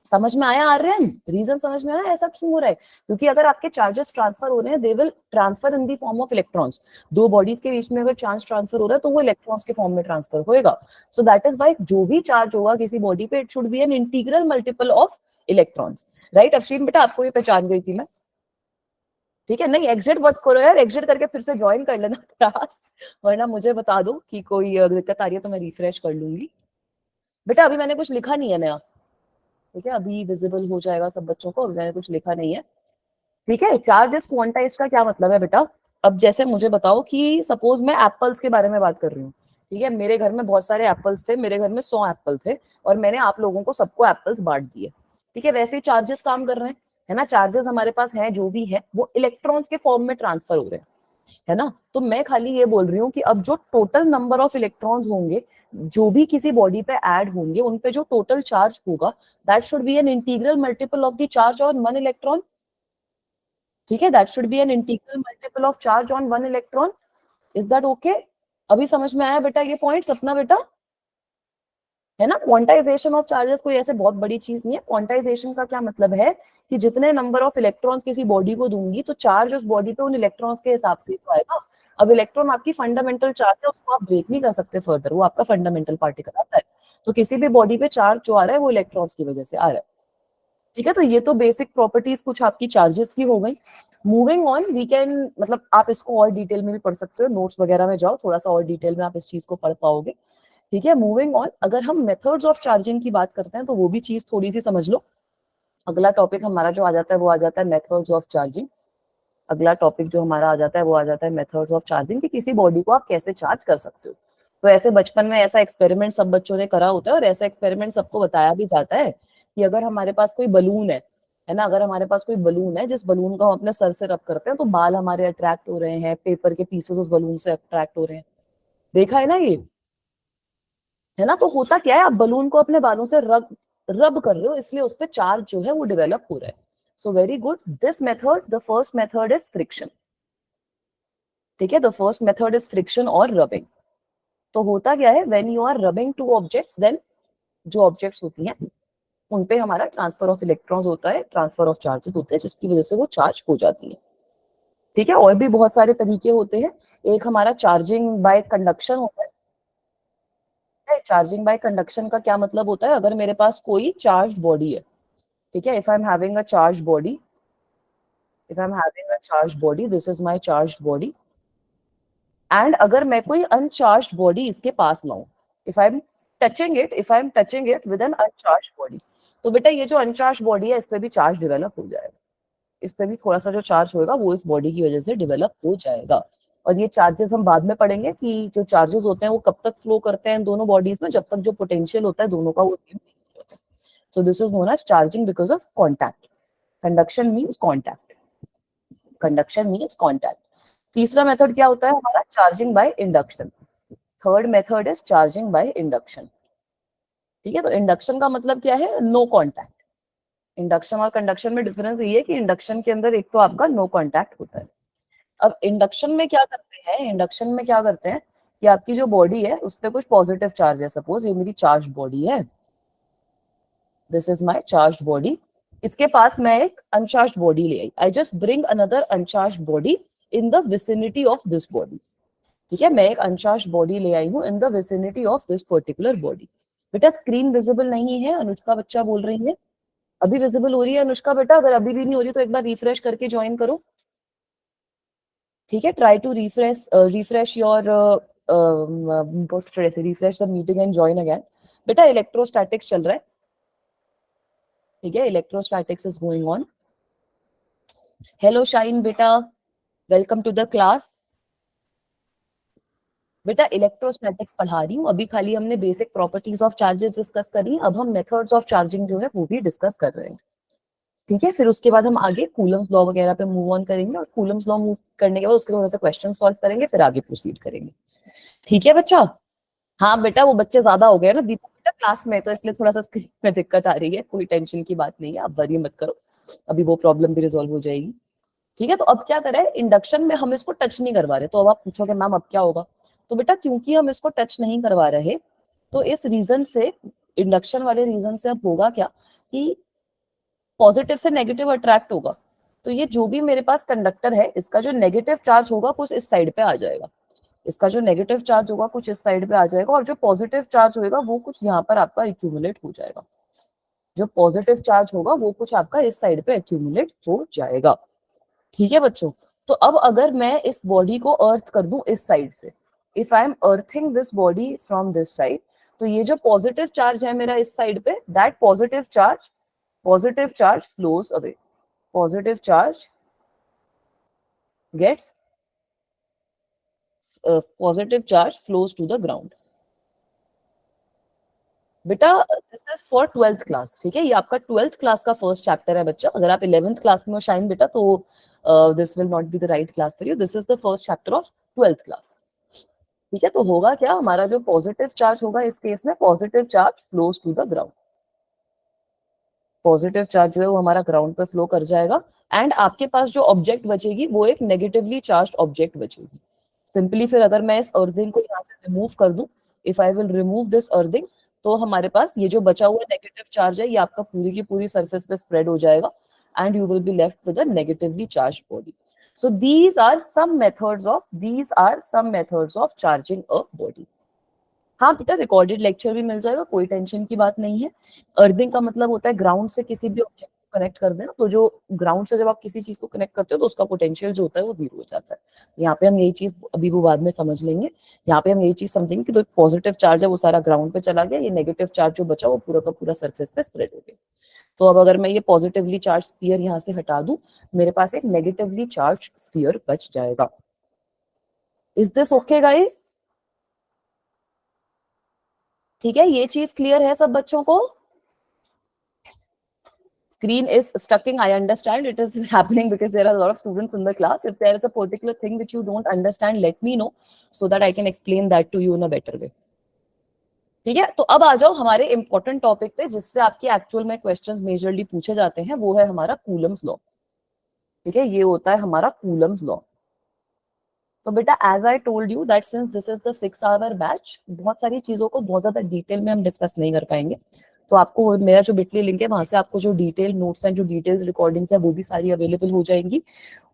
समझ में आया आर्यन, रीजन समझ में आया ऐसा क्यों हो रहा है, क्योंकि अगर आपके चार्जेस ट्रांसफर हो रहे हैं they will transfer in the form of electrons, दो बॉडीज के बीच में अगर चार्ज ट्रांसफर हो रहा है तो वो इलेक्ट्रॉन्स के फॉर्म में ट्रांसफर होएगा। सो दैट इज व्हाई जो भी चार्ज होगा किसी बॉडी पे it should be an integral multiple of electrons. Right Afsheen बेटा, आपको ये पहचान गई थी मैं। ठीक है, नहीं एग्जिट मत करो यार, एग्जिट करके फिर से ज्वाइन कर लेना क्लास, वरना मुझे बता दो कि कोई दिक्कत आ रही है तो मैं रिफ्रेश कर लूंगी। बेटा अभी मैंने कुछ लिखा नहीं है नया, ठीक है, अभी विजिबल हो जाएगा सब बच्चों को, अभी मैंने कुछ लिखा नहीं है। ठीक है, चार्ज इज क्वांटाइज्ड का क्या मतलब है बेटा, अब जैसे मुझे बताओ कि सपोज मैं एप्पल्स के बारे में बात कर रही हूँ, ठीक है, मेरे घर में बहुत सारे एप्पल्स थे, मेरे घर में 100 एप्पल थे और मैंने आप लोगों को सबको एप्पल्स बांट दिए। ठीक है, वैसे ही चार्जेस काम कर रहे हैं, है ना, चार्जेस हमारे पास हैं जो भी है वो इलेक्ट्रॉन्स के फॉर्म में ट्रांसफर हो रहे हैं, है ना। तो मैं खाली ये बोल रही हूँ कि अब जो टोटल नंबर ऑफ इलेक्ट्रॉन्स होंगे जो भी किसी बॉडी पे ऐड होंगे उन पे जो टोटल चार्ज होगा that should B an integral multiple of the charge on one electron. ठीक है, that should B an integral multiple of charge on one electron. Is that okay? अभी समझ में आया बेटा ये पॉइंट अपना बेटा, है ना। क्वांटाइजेशन ऑफ चार्जेस कोई ऐसे बहुत बड़ी चीज नहीं है, क्वांटाइजेशन का क्या मतलब है कि जितने नंबर ऑफ इलेक्ट्रॉन्स किसी बॉडी को दूंगी तो चार्ज उस बॉडी पे उन इलेक्ट्रॉन्स के हिसाब से तो आएगा। अब इलेक्ट्रॉन आपकी फंडामेंटल चार्ज है, उसको आप ब्रेक नहीं कर सकते फर्दर, वो आपका फंडामेंटल पार्टिकल आता है। तो किसी भी बॉडी पे चार्ज जो आ रहा है वो इलेक्ट्रॉन्स की वजह से आ रहा है। ठीक है, तो ये तो बेसिक प्रॉपर्टीज कुछ आपकी चार्जेस की हो गई। मूविंग ऑन वी कैन, मतलब आप इसको और डिटेल में भी पढ़ सकते हो, नोट्स वगैरह में जाओ, थोड़ा सा और डिटेल में आप इस चीज को पढ़ पाओगे। ठीक है, मूविंग ऑन, अगर हम मेथड्स ऑफ चार्जिंग की बात करते हैं तो वो भी चीज थोड़ी सी समझ लो। अगला टॉपिक हमारा जो आ जाता है वो आ जाता है मेथड्स ऑफ चार्जिंग। अगला टॉपिक जो हमारा आ जाता है वो आ जाता है मेथड्स ऑफ चार्जिंग, कि किसी बॉडी को आप कैसे चार्ज कर सकते हो। तो ऐसे बचपन में ऐसा एक्सपेरिमेंट सब बच्चों ने करा होता है और ऐसा एक्सपेरिमेंट सबको बताया भी जाता है कि अगर हमारे पास कोई बलून है ना, अगर हमारे पास कोई बलून है जिस बलून को हम अपने सर से रब करते हैं तो बाल हमारे अट्रैक्ट हो रहे हैं, पेपर के पीसेस उस बलून से अट्रैक्ट हो रहे हैं, देखा है ना ये, है ना। तो होता क्या है, आप बलून को अपने बालों से रब रब कर रहे हो, इसलिए उस पर चार्ज जो है वो डेवलप हो रहा है। So very good, this method, the first method is friction. ठीक है, the first method is friction और रबिंग। तो होता क्या है, when you are rubbing two objects then जो ऑब्जेक्ट्स होती हैं उन पे हमारा ट्रांसफर ऑफ इलेक्ट्रॉन्स होता है, ट्रांसफर ऑफ चार्जेस होते हैं, जिसकी वजह से वो चार्ज हो जाती है। ठीक है, और भी बहुत सारे तरीके होते हैं, एक हमारा चार्जिंग बाय कंडक्शन होता है। चार्जिंग बाय कंडक्शन का क्या मतलब होता है, अगर मेरे पास कोई चार्ज बॉडी है, ठीक है, if I am having a charge body, if I am having a charge body, this is my charge body, and अगर मैं कोई अनचार्ज बॉडी इसके पास लाऊं, if I am touching it, if I am touching it with an uncharge body, तो बेटा ये जो अनचार्ज बॉडी है इस पे भी चार्ज डेवलप हो जाएगा, इस पे भी थोड़ा सा जो चार्ज होगा वो इस बॉडी की वजह से डेवलप हो जाएगा। और ये चार्जेस हम बाद में पढ़ेंगे कि जो चार्जेस होते हैं वो कब तक फ्लो करते हैं दोनों बॉडीज में, जब तक जो पोटेंशियल होता है दोनों का वो सेम नहीं होता। So this is known as charging because of contact. Conduction means contact, conduction means contact. तीसरा मेथड क्या होता है हमारा, charging by induction. Third method is charging by induction. ठीक है, तो इंडक्शन का मतलब क्या है, नो कॉन्टैक्ट। इंडक्शन और कंडक्शन में डिफरेंस ये है कि इंडक्शन के अंदर एक तो आपका नो कॉन्टैक्ट होता है। अब इंडक्शन में क्या करते हैं, इंडक्शन में क्या करते हैं कि आपकी जो बॉडी है उस पर कुछ पॉजिटिव चार्ज है, सपोज ये मेरी चार्ज बॉडी है, this is my charge body, इसके पास मैं एक अनचार्ज बॉडी ले आई, I just bring another uncharged body in the vicinity of this body. ठीक है, मैं एक अनचार्ज बॉडी ले आई हूँ in the vicinity of this particular body. बेटा स्क्रीन विजिबल नहीं है, अनुष्का बच्चा बोल रही है। अभी विजिबल हो रही है अनुष्का बेटा, अगर अभी भी नहीं हो रही तो एक बार रिफ्रेश करके ज्वाइन करो। ठीक है, try to refresh your refresh the meeting and join again. बेटा इलेक्ट्रोस्टैटिक्स चल रहा है, ठीक है, electrostatics is going on. Hello Shine बेटा, वेलकम टू द क्लास। बेटा इलेक्ट्रोस्टैटिक्स पढ़ा रही हूँ, अभी खाली हमने basic properties of charges discuss करी, अब हम मेथड्स ऑफ चार्जिंग जो है वो भी डिस्कस कर रहे हैं। ठीक है, फिर उसके बाद हम आगे कूलम्स लॉ वगैरह पे मूव ऑन करेंगे और कूलम्स लॉ मूव करने के बाद उसके थोड़ा सा क्वेश्चन सॉल्व करेंगे, फिर आगे प्रोसीड करेंगे। ठीक है बच्चा? हाँ बेटा, वो बच्चे ज्यादा हो गए ना दीपक बेटा क्लास में, तो इसलिए थोड़ा सा स्क्रीन में दिक्कत आ रही है। कोई टेंशन की बात नहीं है, आप वरी मत करो, अभी वो प्रॉब्लम भी रिजॉल्व हो जाएगी। ठीक है, तो अब क्या करें, इंडक्शन में हम इसको टच नहीं करवा रहे। तो अब आप पूछोगे मैम अब क्या होगा? तो बेटा क्योंकि हम इसको टच नहीं करवा रहे, तो इस रीजन से, इंडक्शन वाले रीजन से अब होगा क्या कि पॉजिटिव से नेगेटिव अट्रैक्ट होगा। तो ये जो भी मेरे पास कंडक्टर है, इसका जो नेगेटिव चार्ज होगा कुछ इस साइड पे आ जाएगा, इसका जो नेगेटिव चार्ज होगा कुछ इस साइड पे आ जाएगा, और जो पॉजिटिव चार्ज होगा वो कुछ यहाँ पर आपका एक्यूमुलेट हो जाएगा। जो पॉजिटिव चार्ज होगा वो कुछ आपका इस साइड पे एक्यूमुलेट हो जाएगा। ठीक है बच्चों? तो अब अगर मैं इस बॉडी को अर्थ कर दूं इस साइड से, if I M earthing this body from this side, तो ये जो पॉजिटिव चार्ज है मेरा इस साइड पे, that positive charge flows away, positive charge gets positive charge flows to the ground. बेटा this is for twelfth class, ठीक है? ये आपका ट्वेल्थ क्लास का फर्स्ट चैप्टर है बच्चा। अगर आप 11th क्लास में हो शाइन बेटा, तो this will not be the right class for you. This is the first chapter of twelfth class. ठीक है, तो होगा क्या, हमारा जो पॉजिटिव चार्ज होगा इस केस में, positive charge flows to the ground, positive charge जो है वो हमारा ग्राउंड पे फ्लो कर जाएगा। एंड आपके पास जो ऑब्जेक्ट बचेगी वो एक नेगेटिवली चार्ज ऑब्जेक्ट बचेगी। सिंपली फिर अगर मैं इस अर्थिंग को यहाँ से रिमूव कर दूं, if I will remove this earthing, तो हमारे पास ये जो बचा हुआ नेगेटिव चार्ज है ये आपका पूरी की पूरी सरफेस पे स्प्रेड हो जाएगा, and you will be left with a negatively charge body. So these are some methods of charging a body। हाँ बेटा, रिकॉर्डेड लेक्चर भी मिल जाएगा, कोई टेंशन की बात नहीं है। अर्थिंग का मतलब होता है ग्राउंड से किसी भी ऑब्जेक्ट को कनेक्ट कर देना। तो जो ग्राउंड से जब आप किसी चीज को कनेक्ट करते हो तो उसका पोटेंशियल जो होता है वो जीरो हो जाता है। यहाँ पे हम यही चीज अभी वो बाद में समझ लेंगे। यहाँ पे हम यही चीज समझेंगे कि जो पॉजिटिव चार्ज है वो सारा ग्राउंड पे चला गया, ये नेगेटिव चार्ज जो बचा वो पूरा का पूरा सरफेस पे स्प्रेड हो गया। तो अब अगर मैं ये पॉजिटिवली चार्ज स्फीयर यहाँ से हटा दूं, मेरे पास एक नेगेटिवली चार्ज स्फीयर बच जाएगा। Is this okay guys? ठीक है, ये चीज क्लियर है सब बच्चों को? Screen is stucking, I understand it is happening because there are a lot of students in the class. If there is a particular thing which you don't understand, let me know so that I can explain that to you in a better way। ठीक है, तो अब आ जाओ हमारे इंपॉर्टेंट टॉपिक पे, जिससे आपके एक्चुअल में क्वेश्चंस मेजरली पूछे जाते हैं, वो है हमारा कूलम्स लॉ। ठीक है, ये होता है हमारा कूलम्स लॉ। तो बेटा as I told you that since this is the 6 hour batch, बहुत सारी चीजों को बहुत ज्यादा डिटेल में हम डिस्कस नहीं कर पाएंगे। तो आपको मेरा जो बिटली लिंक है वहां से आपको जो डिटेल नोट्स हैं, जो डिटेल्स रिकॉर्डिंग्स है, वो भी सारी अवेलेबल हो जाएंगी।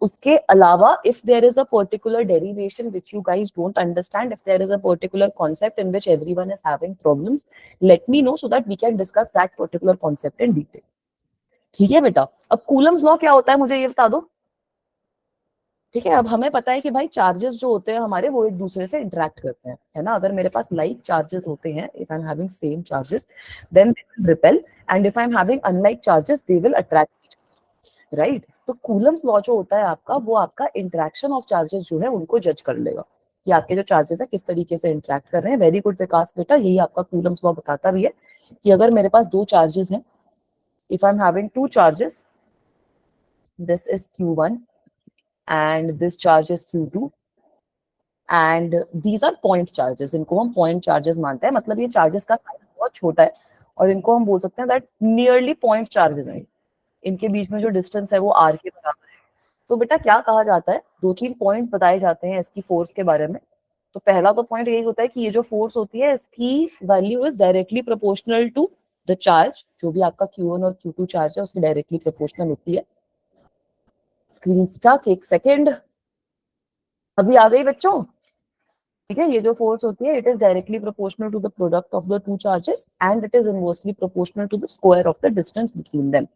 उसके अलावा if there is a particular derivation which you guys don't understand, if there is a particular concept in which everyone is having problems, let me know so that we can discuss that particular concept in detail. ठीक है बेटा, अब कूलम्स लॉ क्या होता है मुझे ये बता दो। ठीक है, अब हमें पता है कि भाई चार्जेस जो होते हैं हमारे वो एक दूसरे से इंटरेक्ट करते हैं, है ना? अगर मेरे पास लाइक चार्जेस होते हैं, if I am having same charges, then they will repel, and if I am having unlike charges they will attract, right? तो कूलम्स लॉ जो होता है आपका, वो आपका इंटरेक्शन ऑफ चार्जेस जो है उनको जज कर लेगा कि आपके जो चार्जेस है किस तरीके से इंटरेक्ट कर रहे हैं। वेरी गुड विकास बेटा, यही आपका कूलम्स लॉ बताता भी है कि अगर मेरे पास दो चार्जेस हैं, if I am having two charges, this is Q1 and this charge is Q2 and these are point charges। इनको हम point charges मानते हैं, मतलब ये चार्जेस का साइज बहुत छोटा है और इनको हम बोल सकते हैं दैट नियरली पॉइंट चार्जेस हैं। इनके बीच में जो डिस्टेंस है वो r के बराबर है। तो बेटा क्या कहा जाता है, दो तीन पॉइंट्स बताए जाते हैं इसकी फोर्स के बारे में। तो पहला तो पॉइंट यही होता है कि ये जो फोर्स होती है इसकी value is directly proportional to the charge. जो भी आपका Q1 और Q2 चार्ज है उसकी डायरेक्टली प्रोपोर्शनल होती है। स्क्रीन स्टक, एक सेकेंड, अभी आ गई बच्चों? ठीक है, ये जो फोर्स होती है it is directly proportional to the product of the two charges and it is inversely proportional to the square of the distance between them.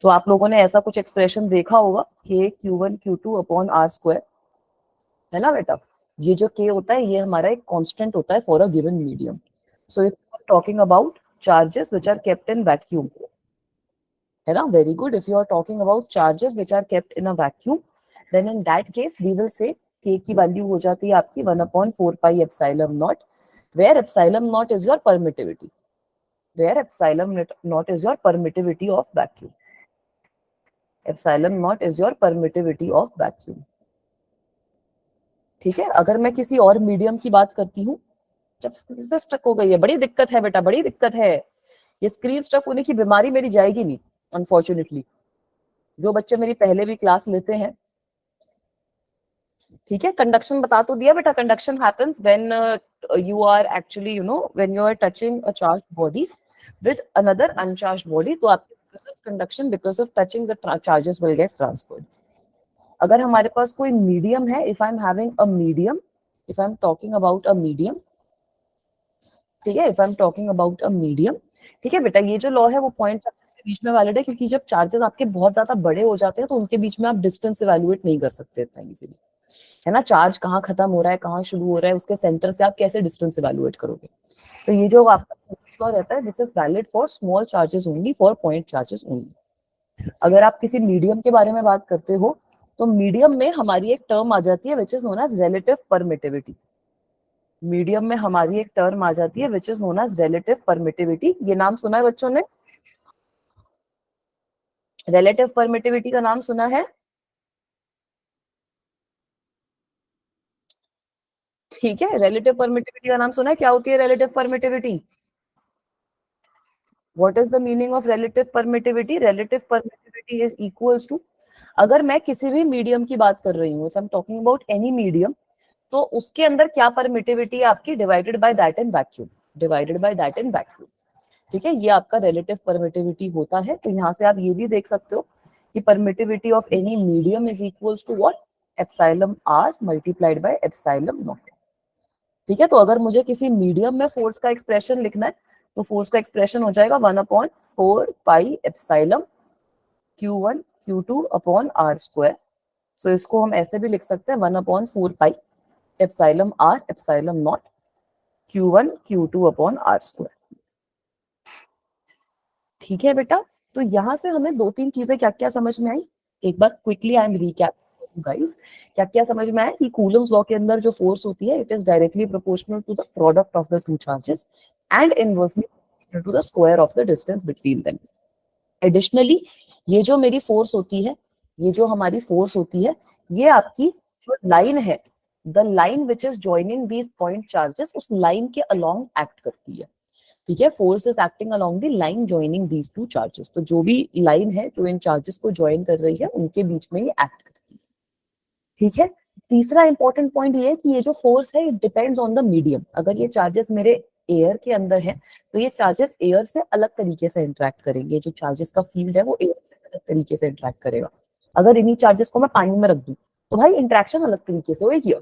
तो आप लोगों ने ऐसा कुछ एक्सप्रेशन देखा होगा, k Q1 Q2 upon r square, है ना बेटा? ये जो k होता है ये हमारा एक कांस्टेंट होता है for a given medium. So if you are talking about charges which are kept in vacuum, है ना? Very good, if you are talking about charges which are kept in a vacuum, then in that case we will say k की वैल्यू हो जाती है आपकी 1/4 pi epsilon naught, where epsilon naught is your permittivity, where epsilon naught is your permittivity of vacuum, epsilon naught is your permittivity of vacuum। ठीक है, अगर मैं किसी और मीडियम की बात करती हूँ, जब स्क्रीन से स्ट्रक हो गई है, बड़ी दिक्कत है बेटा, बड़ी दिक्कत है। ये स्क्रीन स्ट्रक होने की बीमारी मेरी जाएगी नहीं अनफॉर्चुनेटली। जो बच्चे मेरी पहले भी क्लास लेते हैं, ठीक है, कंडक्शन बता तो दिया बेटा। Conduction happens when you are actually, you know, when you are touching a charged body with another uncharged body, तो आपके because of conduction, because of touching, the charges will get transferred. अगर हमारे पास कोई मीडियम है, if I'm having a medium, if I'm talking about a medium, ठीक है, if I'm talking about a medium, ठीक है बेटा, ये जो लॉ है वो पॉइंट चार्जेस के बीच में वैलिड है, क्योंकि जब चार्जेस आपके बहुत ज्यादा बड़े हो जाते हैं तो उनके बीच में आप डिस्टेंस इवैल्यूएट नहीं कर सकते इतना इजीली, है ना। चार्ज कहाँ खत्म हो रहा है, कहाँ शुरू हो रहा है, उसके सेंटर से आप कैसे डिस्टेंस इवैल्यूएट करोगे। तो ये जो आपका लॉ रहता है, this is valid for small charges only, for point charges only. अगर आप किसी मीडियम के बारे में बात करते हो, तो मीडियम में हमारी एक टर्म आ जाती है which is known as relative permittivity. Medium में हमारी एक टर्म आ जाती है which is known as relative permittivity. ये नाम सुना है बच्चों ने? रिलेटिव परमिटिविटी का नाम सुना है? ठीक है, रिलेटिव परमिटिविटी का नाम सुना है? क्या होती है relative permittivity? What is the meaning of relative permittivity? Relative permittivity is equals to, अगर मैं किसी भी मीडियम की बात कर रही हूँ, if I am talking about any medium, तो उसके अंदर क्या परमिटिविटी है आपकी? Divided by that in vacuum, divided by that in vacuum. ठीक है, ये आपका रिलेटिव परमिटिविटी होता है। तो यहाँ से आप ये भी देख सकते हो कि permittivity of any medium is equals to what? Epsilon r multiplied by epsilon naught. ठीक है, तो अगर मुझे किसी मीडियम में फोर्स का एक्सप्रेशन लिखना है, तो फोर्स का एक्सप्रेशन हो जाएगा 1/4 pi epsilon Q1 Q2 upon are square. So इसको हम ऐसे भी लिख सकते हैं 1/4 pi epsilon R epsilon naught Q1 Q2 upon are square. ठीक है बेटा, तो यहां से हमें दो तीन चीजें क्या क्या समझ में आई, एक बार quickly I am recap guys. क्या क्या समझ में आया कि कूलम्स लॉ के अंदर जो फोर्स होती है, it is directly proportional to the product of the two charges and inversely proportional to the square of the distance between them. Additionally, ये जो मेरी फोर्स होती है, ये जो हमारी फोर्स होती है, ये आपकी जो लाइन है, the line which is joining these point charges, उस लाइन के अलोंग एक्ट करती है। ठीक है, force is acting along the line joining these two charges. तो जो भी लाइन है जो इन चार्जेस को ज्वाइन कर रही है, उनके बीच में ये एक्ट करती है। ठीक है, तीसरा इंपॉर्टेंट पॉइंट ये है कि ये जो फोर्स है, it depends on the medium. अगर ये चार्जेस मेरे एयर के अंदर है, तो ये चार्जेस एयर से अलग तरीके से इंटरेक्ट करेंगे। जो चार्जेस का फील्ड है वो एयर से अलग तरीके से इंटरेक्ट करेगा। अगर इन्हीं चार्जेस को मैं पानी में रख दूं, तो भाई इंटरेक्शन अलग तरीके से होगी,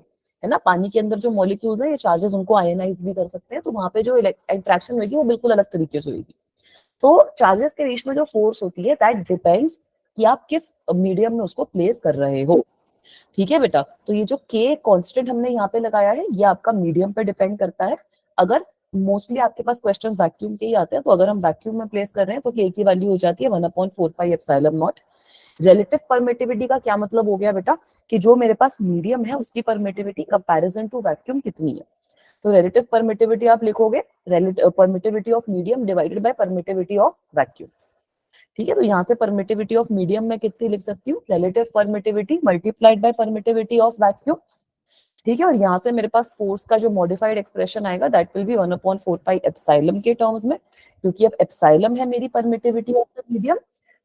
है ना। पानी के अंदर जो मॉलिक्यूल्स है, ये चार्जेस उनको आयनाइज भी कर सकते हैं, तो वहां पे जो इंटरेक्शन होगी वो बिल्कुल अलग तरीके से होगी। तो चार्जेस के बीच में जो फोर्स होती है, दैट डिपेंड्स कि आप किस मीडियम में उसको प्लेस कर रहे हो। ठीक है बेटा, तो ये जो के कांस्टेंट हमने यहाँ पे लगाया है, ये आपका मीडियम पे डिपेंड करता है। अगर मोस्टली आपके पास क्वेश्चंस वैक्यूम के ही आते हैं, तो अगर हम वैक्यूम में प्लेस कर रहे हैं, तो के की वैल्यू हो जाती है 1/4 pi epsilon not. Relative permittivity का क्या मतलब हो गया बेटा? कि जो मेरे पास मीडियम है, उसकी परमिटिविटी कंपैरिजन टू वैक्यूम कितनी है। तो रिलेटिव परमिटिविटी आप लिखोगे permittivity of medium divided by permittivity of vacuum. ठीक है, तो यहाँ से परमिटिविटी ऑफ मीडियम में कितनी लिख सकती हूँ? Relative permittivity multiplied by permittivity of vacuum. ठीक है, और यहाँ से मेरे पास फोर्स का जो मॉडिफाइड एक्सप्रेशन आएगा, that will be 1/4 pi epsilon के टर्म्स में, क्योंकि अब एप्सिलॉन है मेरी परमिटिविटी ऑफ द मीडियम।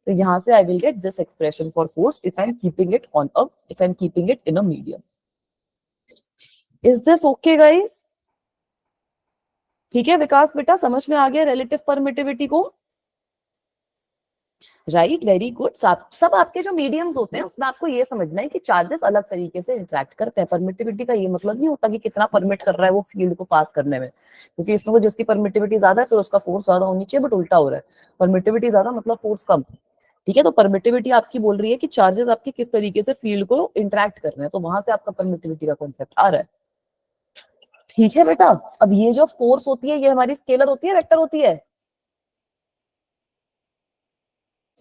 तो यहाँ से आई will get this expression for force if I am keeping it on a if I am keeping it in a medium. Is this okay guys? ठीक है विकास बेटा, समझ में आ गया रिलेटिव परमिटिविटी को? Right, very good. सब आपके जो मीडियम्स होते हैं, उसमें आपको ये समझना है कि चार्जेस अलग तरीके से इंटरेक्ट करते हैं। परमिटिविटी का ये मतलब नहीं होता कि कितना परमिट कर रहा है वो फील्ड को पास करने में, क्योंकि इसमें वो जिसकी परमिटिविटी ज्यादा है, फिर उसका फोर्स ज्यादा होनी चाहिए, बट उल्टा हो रहा है। परमिटिविटी ज्यादा मतलब फोर्स कम। ठीक है, तो परमिटिविटी आपकी बोल रही है कि चार्जेस आपके किस तरीके से फील्ड को इंटरेक्ट कर रहे हैं, तो वहां से आपका परमिटिविटी का कॉन्सेप्ट आ रहा है। ठीक है बेटा, अब ये जो फोर्स होती है, ये हमारी स्केलर होती है, वेक्टर होती है?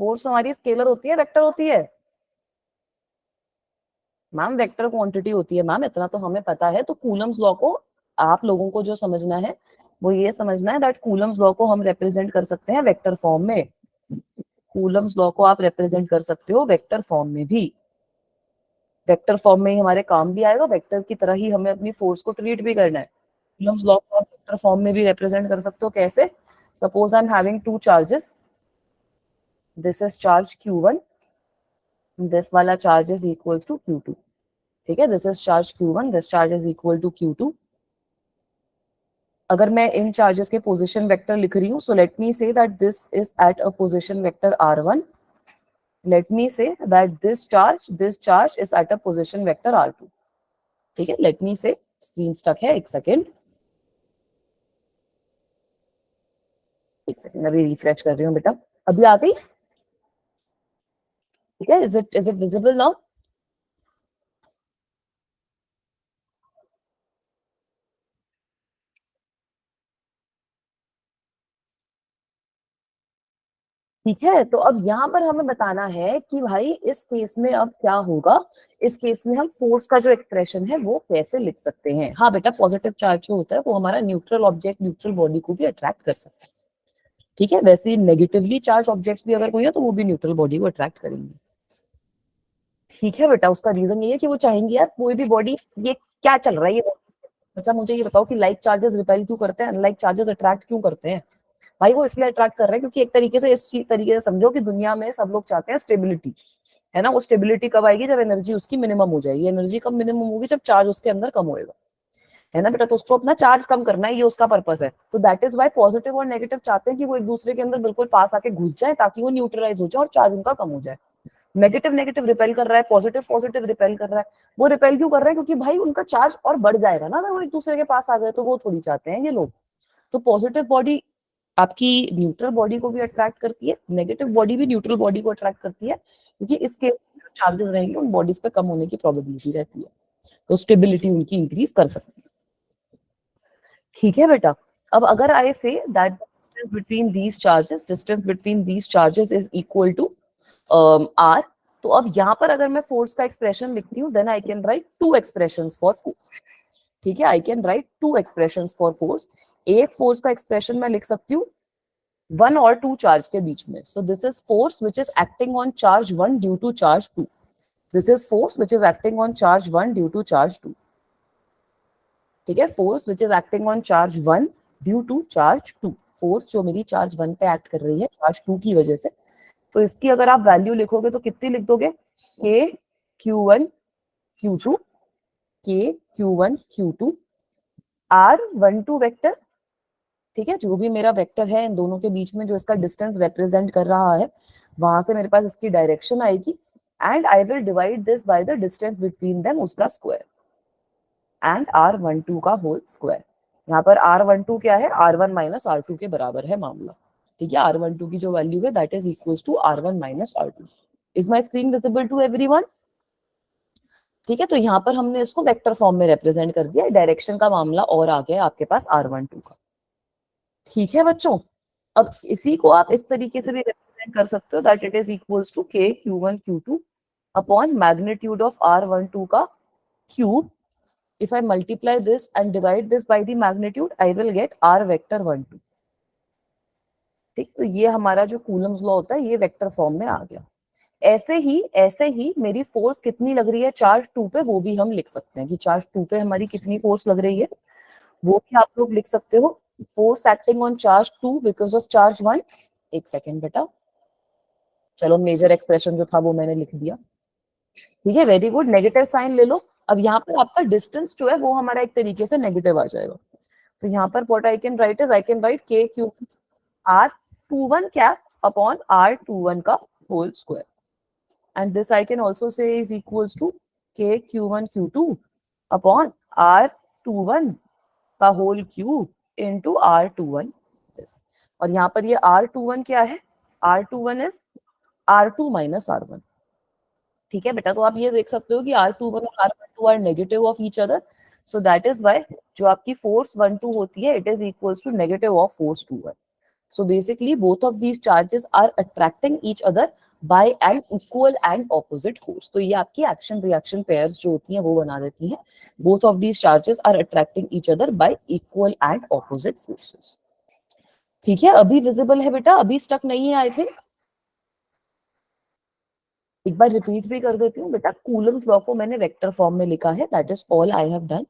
फोर्स हमारी स्केलर होती है, वेक्टर होती है? मैम वेक्टर क्वांटिटी होती है मैम, इतना तो हमें पता है। तो कूलम्स लॉ को आप लोगों को जो समझना है, वो ये समझना है दैट कूलम्स लॉ को हम रिप्रेजेंट कर सकते हैं वेक्टर फॉर्म में। कूलम्स लॉ को आप रिप्रेजेंट कर सकते हो वेक्टर फॉर्म में भी। वेक्टर फॉर्म में ही हमारे काम भी आएगा, वेक्टर की तरह ही हमें अपनी फोर्स को ट्रीट भी करना है। कूलम्स लॉ को आप वेक्टर फॉर्म में भी रिप्रेजेंट कर सकते हो। कैसे? Suppose I am having two charges, this is charge Q1, this वाला charge is equal to Q2। ठीक है, this is charge Q1, this charge is equal to Q2। अगर मैं इन चार्जेस के पोजीशन वेक्टर लिख रही हूँ, so let me say that this is at a position vector R1, let me say that this charge is at a position vector R2। ठीक है, लेट मी से, स्क्रीन स्टक है, एक सेकेंड अभी रिफ्रेश कर रही हूँ बेटा, अभी आ गई? ठीक है, इज इट विजिबल नाउ? ठीक है, तो अब यहाँ पर हमें बताना है कि भाई इस केस में अब क्या होगा। इस केस में हम फोर्स का जो एक्सप्रेशन है वो कैसे लिख सकते हैं। हाँ बेटा, पॉजिटिव चार्ज जो होता है वो हमारा न्यूट्रल ऑब्जेक्ट, न्यूट्रल बॉडी को भी अट्रैक्ट कर सकता है। ठीक है, वैसे ही नेगेटिवली चार्ज ऑब्जेक्ट्स भी अगर कोई है तो वो भी न्यूट्रल बॉडी को अट्रैक्ट करेंगे। ठीक है बेटा, उसका रीजन ये है कि वो चाहेंगे यार कोई भी बॉडी, ये क्या चल रहा है ये bodies के। अच्छा मुझे ये बताओ कि लाइक चार्जेस रिपेल क्यों करते हैं, अनलाइक चार्जेस अट्रैक्ट क्यों करते हैं? भाई वो इसलिए अट्रैक्ट कर रहे हैं क्योंकि एक तरीके से, इस तरीके से समझो कि दुनिया में सब लोग चाहते हैं स्टेबिलिटी, है ना। वो स्टेबिलिटी कब आएगी? जब एनर्जी उसकी मिनिमम हो जाएगी। एनर्जी कब मिनिमम होगी? जब चार्ज उसके अंदर कम होएगा, है ना बेटा। तो उसको अपना चार्ज कम करना है, ये उसका पर्पस है। तो दैट इज वाई पॉजिटिव और नेगेटिव चाहते हैं कि वो एक दूसरे के अंदर बिल्कुल पास आके घुस जाए ताकि वो न्यूट्रलाइज हो जाए और चार्ज उनका कम हो जाए। नेगेटिव नेगेटिव रिपेल कर रहा है, पॉजिटिव पॉजिटिव रिपेल कर रहा है। वो रिपेल क्यों कर रहा है? क्योंकि भाई उनका चार्ज और बढ़ जाएगा ना अगर वो एक दूसरे के पास आ गए, तो वो थोड़ी चाहते हैं ये लोग। तो पॉजिटिव बॉडी आपकी न्यूट्रल बॉडी को भी अट्रैक्ट करती है, नेगेटिव बॉडी भी न्यूट्रल बॉडी को अट्रैक्ट करती है, क्योंकि इस केस में चार्जेस रहेंगे उन बॉडीज पे कम होने की प्रोबेबिलिटी रहती है, तो स्टेबिलिटी उनकी इंक्रीज कर सकती है। ठीक है बेटा, अब अगर I say that distance between these charges is equal to R, तो अब यहाँ पर अगर मैं फोर्स का एक्सप्रेशन लिखती हूँ, then I can write two expressions for force. ठीक है, I can write two expressions for force. एक फोर्स का एक्सप्रेशन मैं लिख सकती हूँ वन और टू चार्ज के बीच में। So this is force which is acting on charge one due to charge two. This is force which is acting on charge one due to charge two. ठीक है, force which is acting on charge one due to charge two. Force जो मेरी चार्ज वन पे एक्ट कर रही है चार्ज टू की वजह से। तो इसकी अगर आप वैल्यू लिखोगे तो कितनी लिख दोगे? के Q1 Q2, के Q1 Q2, R12 वेक्टर। ठीक है, जो भी मेरा वेक्टर है इन दोनों के बीच में जो इसका डिस्टेंस रिप्रेजेंट कर रहा है, वहां से मेरे पास इसकी डायरेक्शन आएगी, and I will divide this by the distance between them, उसका स्क्वायर, एंड R12 का होल स्क्वायर। यहाँ पर R12 क्या है? R1 माइनस R2 के बराबर है मामला। ठीक है, R12 की जो वैल्यू है that is equals to R1 minus R2। Is my screen visible to everyone? ठीक है, तो यहाँ पर हमने इसको वेक्टर फॉर्म में रिप्रेजेंट कर दिया, डायरेक्शन का मामला और आ गया आपके पास R12 का। ठीक है बच्चों, अब इसी को आप इस तरीके से भी रिप्रेजेंट कर सकते हो that it is equals to के Q1 Q2 upon magnitude of R12 का cube. If I multiply this and divide this by the magnitude, I will get R vector 12। ठीक, तो ये हमारा जो कूलम्स लॉ होता है ये वेक्टर फॉर्म में आ गया। ऐसे ही मेरी फोर्स कितनी लग रही है चार्ज टू पे, वो भी हम लिख सकते हैं कि चार्ज टू पे हमारी कितनी फोर्स लग रही है, वो भी आप लोग लिख सकते हो। Force acting on charge two because of charge one. एक सेकेंड बेटा, चलो मेजर एक्सप्रेशन जो था वो मैंने लिख दिया। ठीक है, वेरी गुड, नेगेटिव साइन ले लो। अब यहाँ पर आपका डिस्टेंस जो है वो हमारा एक तरीके से नेगेटिव आ जाएगा। तो यहाँ पर what I can write is, I can write K Q R21 cap upon R21 का whole square, and this I can also say is equals to के Q1 Q2 अपॉन R21 का whole cube into R21 this. और यहाँ पर ये R21 क्या है? R21 is R2 minus R1। ठीक है बेटा, तो आप ये देख सकते हो कि R21 और R12 are negative of each other, so that is why जो आपकी फोर्स 1-2 होती है it is equals to negative of force 2-1। So basically both of these charges are attracting each other by an equal and opposite force. तो ये आपकी एक्शन रिएक्शन पेयर्स जो होती हैं वो बना देती हैं। Both of these charges are attracting each other by equal and opposite forces. ठीक है, अभी विजिबल है बेटा? अभी स्टक नहीं है आई थिंक? एक बार रिपीट भी कर देती हूँ बेटा, कूलम्स लॉ को मैंने वेक्टर फॉर्म में लिखा है, that is all I have done.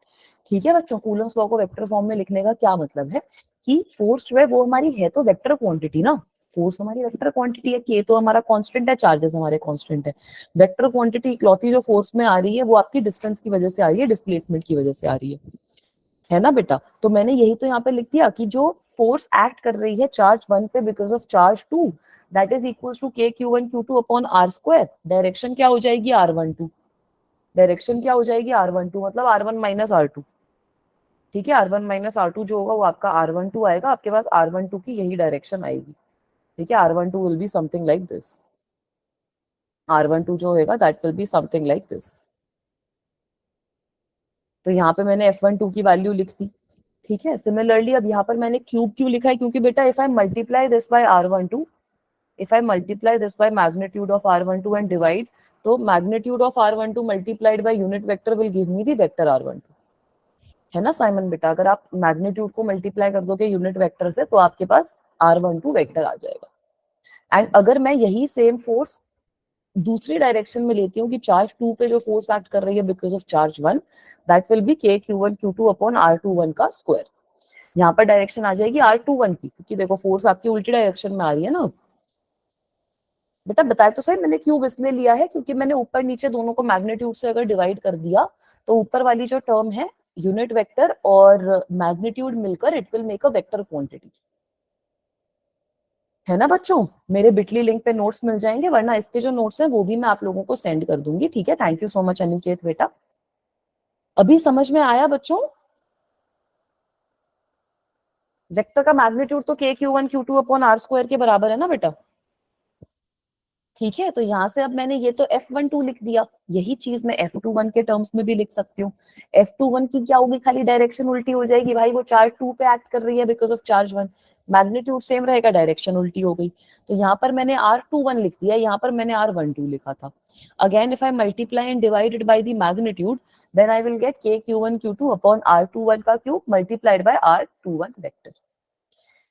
ठीक है बच्चों, कूलम्स लॉ को वेक्टर फॉर्म में लिखने का क्या मतलब है कि फोर्स जो है वो हमारी है तो वेक्टर क्वांटिटी ना, फोर्स हमारी वेक्टर क्वांटिटी है, के तो हमारा कांस्टेंट है, चार्जेस हमारे कांस्टेंट है। वेक्टर क्वांटिटी इकलौती जो फोर्स में आ रही है वो आपकी डिस्टेंस की वजह से आ रही है, डिस्प्लेसमेंट की वजह से आ रही है ना बेटा। तो मैंने यही तो यहाँ पे लिख दिया कि जो फोर्स एक्ट कर रही है चार्ज 1 पे because of charge 2, that is equal to के Q1 Q2 upon are square. Direction क्या हो जाएगी R12, डायरेक्शन क्या हो जाएगी R12 मतलब R1 माइनस R2। ठीक है, R1 माइनस R2 जो होगा वो आपका R12 आएगा, आपके पास R12 की यही डायरेक्शन आएगी। ठीक है, R12 will be something like this, R12 जो होगा that will be something like this. तो यहाँ पे मैंने F12 की वैल्यू लिख दी। ठीक है, सिमिलरली अब यहाँ पर मैंने क्यूब क्यों लिखा है, क्योंकि बेटा if I multiply this by R12, if I multiply this by magnitude of R12 and divide, तो magnitude of R12 multiplied by unit vector will give me the vector R12। है ना साइमन बेटा, अगर आप मैग्नीट्यूड को मल्टीप्लाई कर दोगे यूनिट वेक्टर से तो आपके पास R12 वेक्टर आ जाएगा। एंड अगर मैं यही सेम फोर्स दूसरी डायरेक्शन में लेती हूँ कि चार्ज 2 पे जो फोर्स एक्ट कर रही है because of charge 1, that will be के Q1 Q2 अपॉन R21 का स्क्वायर। यहाँ पर डायरेक्शन आ जाएगी R21 की, क्योंकि देखो फोर्स आपकी उल्टी डायरेक्शन में आ रही है ना। बेटा बताया तो सही, मैंने क्यूब इसलिए लिया है क्योंकि मैंने ऊपर नीचे दोनों को मैग्नीट्यूड से अगर डिवाइड कर दिया तो ऊपर वाली जो टर्म है यूनिट वेक्टर और मैग्नीट्यूड मिलकर it will make a vector quantity. है ना बच्चों, मेरे बिटली लिंक पे नोट्स मिल जाएंगे, वरना इसके जो नोट्स हैं वो भी मैं आप लोगों को सेंड कर दूंगी। ठीक है, thank you so much Aniket बेटा। अभी समझ में आया बच्चों, वेक्टर का मैग्नीट्यूड तो के Q1 Q2 upon are square के बराबर है ना बेटा। ठीक है, तो यहां से अब मैंने ये तो F12 लिख दिया, यही चीज मैं F21 के टर्म्स में भी लिख सकती हूँ। F21 की क्या होगी, खाली डायरेक्शन उल्टी हो जाएगी भाई, वो चार्ज 2 पे एक्ट कर रही है because of charge 1, magnitude same रहेगा, डायरेक्शन उल्टी हो गई। तो यहाँ पर मैंने R21 लिख दिया, यहाँ पर मैंने R12 लिखा था। Again if I multiply and divided by the magnitude then I will get k Q1 Q2 upon R21 का cube multiplied by R21 vector.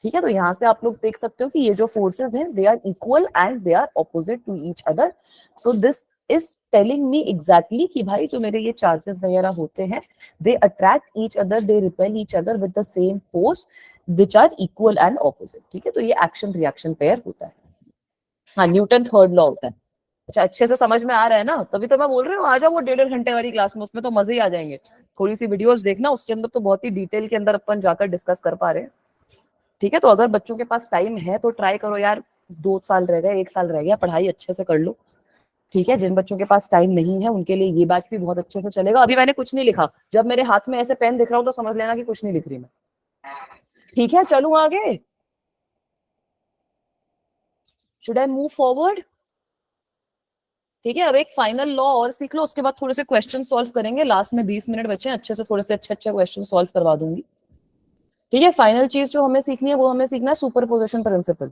ठीक है, तो यहां से आप लोग देख सकते हो कि ये जो फोर्सेस हैं they are equal and they are opposite to each other. So this is telling me exactly कि भाई जो मेरे ये चार्जेस वगैरह होते हैं they attract each other, they repel each other with the same force which are equal and opposite. ठीक है, तो ये एक्शन रिएक्शन पेयर होता है। हाँ, न्यूटन थर्ड लॉ होता है। अच्छा, अच्छे से समझ में आ रहा है ना, तभी तो मैं बोल रही हूँ आ जाओ वो 1.5 घंटे वाली क्लास में, उसमें तो मजे ही आ जाएंगे। थोड़ी सी वीडियोस देखना, उसके अंदर तो बहुत ही डिटेल के अंदर अपन जाकर डिस्कस कर पा रहे हैं। ठीक है, तो अगर बच्चों के पास टाइम है तो ट्राई करो यार, 2 साल रह गए, 1 साल रह गया, पढ़ाई अच्छे से कर लो। ठीक है, जिन बच्चों के पास टाइम नहीं है उनके लिए ये बैच भी बहुत अच्छे से चलेगा। अभी मैंने कुछ नहीं लिखा, जब मेरे हाथ में ऐसे पेन दिख रहा हूँ तो समझ लेना कि कुछ नहीं लिख रही मैं। ठीक है, चलूं आगे, शुड आई मूव फॉरवर्ड। ठीक है, अब एक फाइनल लॉ और सीख लो, उसके बाद थोड़े से क्वेश्चन सॉल्व करेंगे, लास्ट में 20 मिनट बचे हैं, अच्छे से थोड़े से अच्छे अच्छे क्वेश्चन सॉल्व करवा दूंगी। ठीक है, फाइनल चीज जो हमें सीखनी है वो हमें सीखना है सुपरपोजिशन प्रिंसिपल।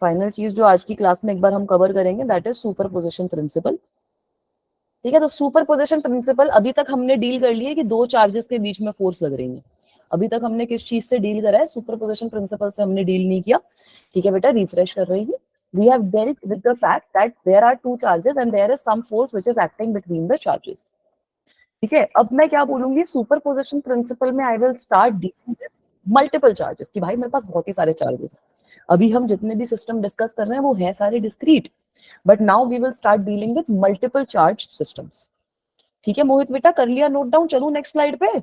फाइनल चीज जो आज की क्लास में एक बार हम कवर करेंगे दैट इज सुपरपोजिशन प्रिंसिपल। ठीक है, तो सुपरपोजिशन प्रिंसिपल अभी तक हमने डील कर लिया कि दो चार्जेस के बीच में फोर्स लग रही है। अभी तक हमने किस चीज से डील करा है, सुपरपोजिशन प्रिंसिपल से हमने डील नहीं किया। ठीक है बेटा, रिफ्रेश कर रही हूँ। We have dealt with the fact that there are two charges and there is some force which is acting between the charges. ठीक है, अब मैं क्या बोलूंगी, सुपरपोजिशन प्रिंसिपल में I will start dealing with multiple charges, कि भाई मेरे पास बहुत ही सारे चार्जेस हैं। अभी हम जितने भी सिस्टम डिस्कस कर रहे हैं वो है सारे discrete, but now we will start dealing with multiple charge systems. ठीक है मोहित बेटा, कर लिया नोट डाउन, चलूं नेक्स्ट स्लाइड पे।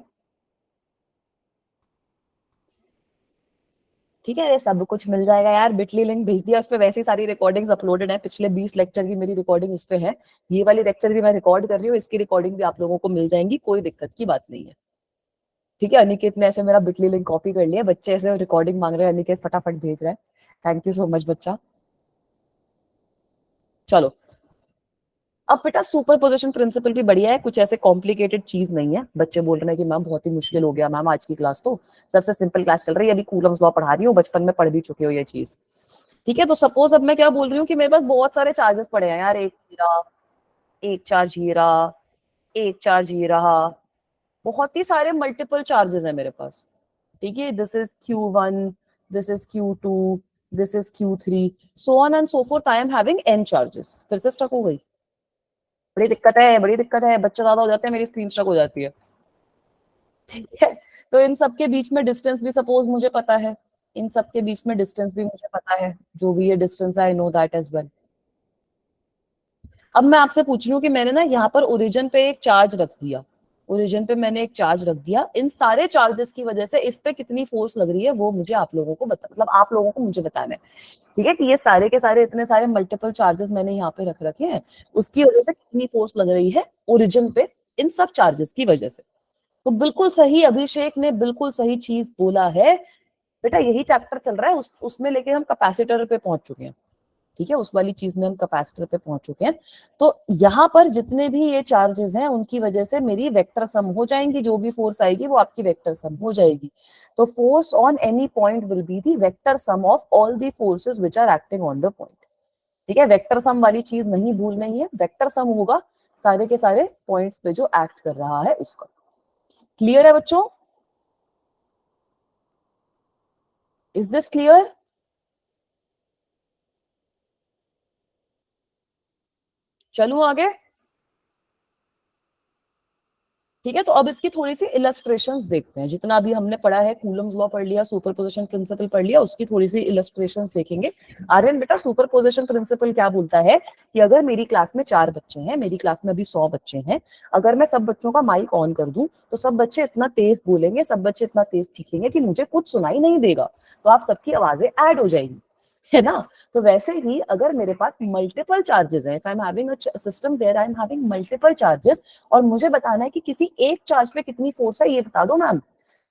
ठीक है, ये सब कुछ मिल जाएगा यार, बिटली लिंक भेज दिया, उस पर वैसे ही सारी रिकॉर्डिंग्स अपलोडेड है, पिछले 20 लेक्चर की मेरी रिकॉर्डिंग उस पे है। ये वाली लेक्चर भी मैं रिकॉर्ड कर रही हूँ, इसकी रिकॉर्डिंग भी आप लोगों को मिल जाएंगी, कोई दिक्कत की बात नहीं है। ठीक है, अनिकेत ने ऐसे मेरा बिटली लिंक कॉपी कर लिया, बच्चे ऐसे रिकॉर्डिंग मांग रहे हैं, अनिकेत फटाफट भेज रहा है। थैंक यू सो मच बच्चा। चलो, अब बेटा सुपर पोजिशन प्रिंसिपल भी बढ़िया है, कुछ ऐसे कॉम्प्लिकेटेड चीज नहीं है। बच्चे बोल रहे हैं कि मैम बहुत ही मुश्किल हो गया मैम आज की क्लास, तो सबसे सिंपल क्लास चल रही है, अभी कूलम्स लॉ पढ़ा रही हूँ, बचपन में पढ़ भी चुके हो ये चीज। ठीक है, तो सपोज अब मैं क्या बोल रही हूँ कि मेरे पास बहुत सारे चार्जेस पड़े हैं यार, एक हीरा, एक चार्ज हीरा, एक चार्ज ये रहा, बहुत ही सारे मल्टीपल चार्जेस है मेरे पास। ठीक है, this is Q1, this is Q2, this is Q3, so on and so forth. I am having n charges. फिर से स्टक हो गई, बड़ी दिक्कत है, बड़ी दिक्कत है, बच्चे ज्यादा हो जाते हैं, मेरी स्क्रीन स्टक हो जाती है। ठीक है, तो इन सब के बीच में डिस्टेंस भी सपोज मुझे पता है, इन सब के बीच में डिस्टेंस भी मुझे पता है, जो भी ये डिस्टेंस है I know that as well. अब मैं आपसे पूछ रही हूँ कि मैंने ना यहाँ पर ओरिजिन पे एक चार्ज रख दिया, ओरिजिन पे मैंने एक चार्ज रख दिया, इन सारे चार्जेस की वजह से इस पे कितनी फोर्स लग रही है वो मुझे आप लोगों को बता, मतलब आप लोगों को मुझे बताना है। ठीक है, कि ये सारे के सारे इतने सारे मल्टीपल चार्जेस मैंने यहाँ पे रख रखे हैं, उसकी वजह से कितनी फोर्स लग रही है ओरिजिन पे इन सब चार्जेस की वजह से। तो बिल्कुल सही, अभिषेक ने बिल्कुल सही चीज बोला है बेटा, यही चैप्टर चल रहा है, उसमें लेके हम कैपेसिटर पे पहुंच चुके हैं। ठीक है, उस वाली चीज में हम कैपेसिटर पे पहुंच चुके हैं। तो यहाँ पर जितने भी ये चार्जेस हैं उनकी वजह से मेरी वेक्टर सम हो जाएंगी, जो भी फोर्स आएगी वो आपकी वेक्टर सम हो जाएगी। तो force on any point will be the vector sum of all the forces which are acting on the point. ठीक है, वेक्टर सम वाली चीज नहीं भूलनी है, वेक्टर सम होगा सारे के सारे पॉइंट्स पे जो एक्ट कर रहा है उसका। क्लियर है बच्चों? Is this clear? चलूं आगे? ठीक है, तो अब इसकी थोड़ी सी इलस्ट्रेशंस देखते हैं, जितना अभी हमने पढ़ा है, कूलम्स लॉ पढ़ लिया, सुपरपोजिशन प्रिंसिपल पढ़ लिया, उसकी थोड़ी सी इलस्ट्रेशंस देखेंगे। आर्यन बेटा, सुपरपोजिशन प्रिंसिपल क्या बोलता है कि अगर मेरी क्लास में 4 बच्चे हैं, मेरी क्लास में अभी 100 बच्चे हैं, अगर मैं सब बच्चों का माइक ऑन कर दूं तो सब बच्चे इतना तेज बोलेंगे, सब बच्चे इतना तेज चीखेंगे कि मुझे कुछ सुनाई नहीं देगा, तो आप सबकी आवाजें ऐड हो जाएंगी, है ना? तो वैसे ही अगर मेरे पास मल्टीपल चार्जेस है, if I am having a system where I am having multiple charges, और मुझे बताना है कि किसी एक चार्ज पे कितनी फोर्स है, ये बता दो मैम।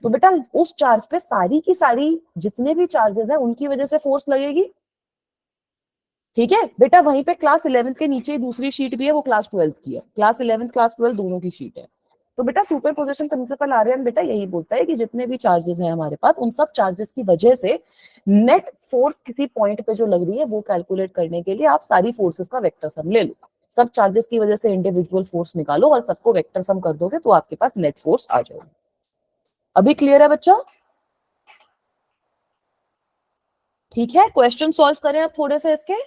तो बेटा उस चार्ज पे सारी की सारी जितने भी चार्जेस है उनकी वजह से फोर्स लगेगी। ठीक है बेटा, वहीं पे क्लास 11th के नीचे दूसरी शीट भी है, वो क्लास 12th की है, क्लास 11th क्लास 12 दोनों की शीट है। तो बेटा सुपरपोजिशन प्रिंसिपल आर्यन बेटा यही बोलता है कि जितने भी चार्जेस हैं हमारे पास, उन सब चार्जेस की वजह से नेट फोर्स किसी पॉइंट पे जो लग रही है वो कैलकुलेट करने के लिए आप सारी फोर्सेस का वेक्टर सम ले लो, सब चार्जेस की वजह से इंडिविजुअल फोर्स निकालो और सबको वेक्टर सम कर दोगे तो आपके पास नेट फोर्स आ जाएगी। अभी क्लियर है बच्चा? ठीक है, क्वेश्चन सॉल्व करें अब थोड़े से इसके।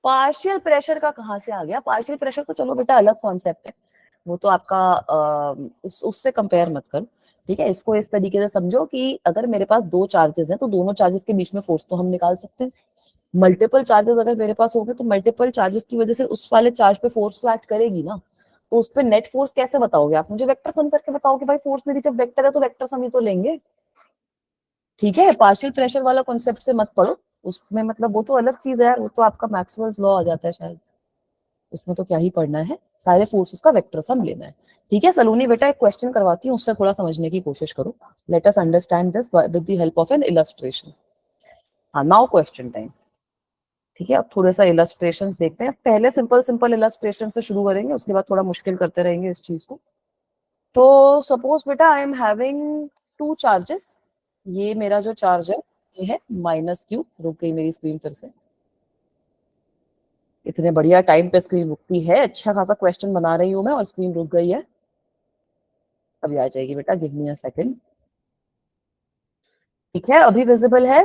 पार्शियल प्रेशर का कहां से आ गया? पार्शियल प्रेशर तो चलो बेटा अलग कॉन्सेप्ट है, वो तो आपका उससे कंपेयर मत करो। ठीक है, इसको इस तरीके से समझो कि अगर मेरे पास 2 चार्जेस हैं तो दोनों चार्जेस के बीच में फोर्स तो हम निकाल सकते हैं। मल्टीपल चार्जेस अगर मेरे पास होंगे तो मल्टीपल चार्जेस की वजह से उस वाले चार्ज पे फोर्स तो एक्ट करेगी ना, तो उस पर नेट फोर्स कैसे बताओगे आप? मुझे वेक्टर सम करके बताओ कि भाई फोर्स मेरी जब वेक्टर है तो वेक्टर सम ही तो लेंगे। ठीक है, पार्शियल प्रेशर वाला कॉन्सेप्ट से मत पढ़ो, उसमें मतलब वो तो अलग चीज है यार, वो तो आपका मैक्सवेल्स लॉ आ जाता है शायद, उसमें तो क्या ही पढ़ना है, सारे फोर्सेस का वेक्टर सम लेना है। ठीक है सलोनी बेटा, एक क्वेश्चन करवाती हूँ, उससे थोड़ा समझने की कोशिश करो। Let us understand this with the help of N illustration. हाँ, नाउ क्वेश्चन टाइम। ठीक है, अब थोड़ा सा इलस्ट्रेशंस देखते हैं, पहले सिंपल सिंपल इलस्ट्रेशन से शुरू करेंगे, उसके बाद थोड़ा मुश्किल करते रहेंगे इस चीज को। तो सपोज बेटा आई एम हैविंग 2 चार्जेस, ये मेरा जो चार्ज है ये है माइनस क्यू, रुक गई मेरी स्क्रीन फिर से, इतने बढ़िया टाइम पे स्क्रीन रुकती है, अच्छा खासा क्वेश्चन बना रही हूँ मैं और स्क्रीन रुक गई है। अभी आ जाएगी बेटा, गिव मी अ सेकंड। ठीक है, अभी विजिबल है?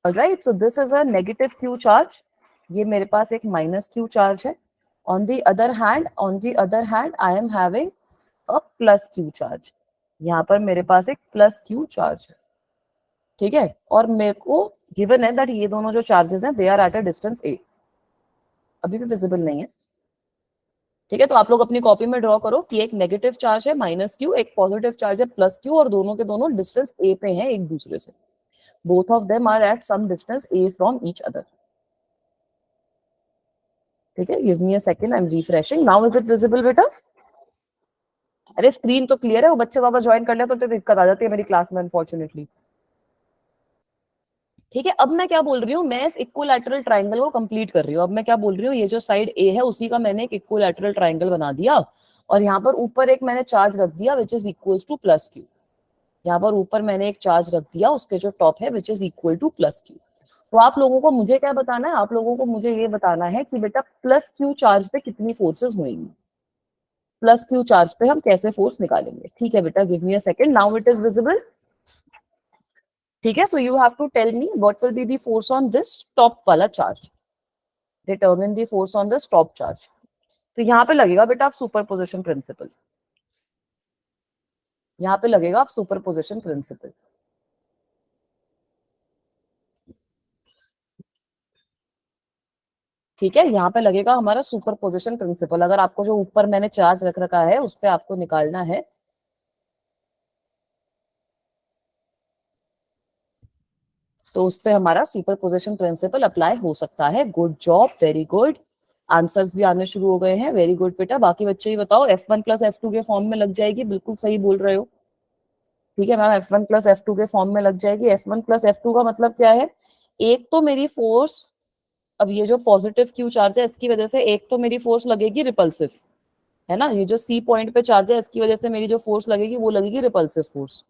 Alright, so this is a negative Q charge, ये मेरे पास एक माइनस क्यू चार्ज है। On the other hand I am having a plus Q charge, यहाँ पर मेरे पास एक प्लस क्यू चार्ज है। ठीक है, और मेरे को गिवन है दैट ये दोनों जो चार्जेस हैं they are at a distance A. अभी भी विजिबल नहीं है? ठीक है, तो आप लोग अपनी कॉपी में ड्रॉ करो कि एक नेगेटिव चार्ज है माइनस क्यू, एक पॉजिटिव चार्ज है प्लस क्यू, और दोनों के दोनों डिस्टेंस ए पे हैं एक दूसरे से, both of them are at some distance a from each other. ठीक है, give me a second, I am refreshing, now is it visible बेटा? अरे स्क्रीन तो क्लियर है, वो बच्चे ज्यादा ज्वाइन कर ले तो दिक्कत आ जाती है मेरी क्लास में अनफॉर्चुनेटली। ठीक है, अब मैं क्या बोल रही हूँ, मैं इस इक्विलैटरल ट्राइंगल को कंप्लीट कर रही हूँ। अब मैं क्या बोल रही हूँ, ये जो साइड ए है उसी का मैंने एक इक्विलैटरल ट्राइंगल बना दिया, और यहाँ पर ऊपर एक मैंने चार्ज रख दिया which is equal two plus Q. यहाँ पर ऊपर मैंने एक चार्ज रख दिया, उसके जो टॉप है which is equal two plus Q. तो आप लोगों को मुझे क्या बताना है, आप लोगों को मुझे ये बताना है कि बेटा प्लस क्यू चार्ज पे कितनी फोर्सेस होंगी। प्लस क्यू चार्ज पे हम कैसे फोर्स निकालेंगे। ठीक है बेटा, give me a second, now it is visible. ठीक है, so you have to tell me what will be the force on this top वाला charge, determine the force on this top charge. तो यहाँ पे लगेगा बेटा आप सुपरपोजिशन प्रिंसिपल, यहाँ पे लगेगा आप सुपरपोजिशन प्रिंसिपल। ठीक है, यहाँ पे लगेगा हमारा सुपरपोजिशन प्रिंसिपल। अगर आपको जो ऊपर मैंने चार्ज रख रखा है उस पर आपको निकालना है, तो उस पे हमारा सुपरपोजिशन प्रिंसिपल अप्लाई हो सकता है। Good job, very good, answers भी आने शुरू हो गए हैं, वेरी गुड बेटा। बाकी बच्चे ही बताओ, F1 प्लस F2 के फॉर्म में लग जाएगी, बिल्कुल सही बोल रहे हो। ठीक है मैम, F1 प्लस F2 के फॉर्म में लग जाएगी। F1 प्लस F2 का मतलब क्या है, एक तो मेरी फोर्स, अब ये जो पॉजिटिव क्यू चार्ज है इसकी वजह से एक तो मेरी फोर्स लगेगी रिपल्सिव, है ना, ये जो सी पॉइंट पे चार्ज है इसकी वजह से मेरी जो फोर्स लगेगी वो लगेगी repulsive force.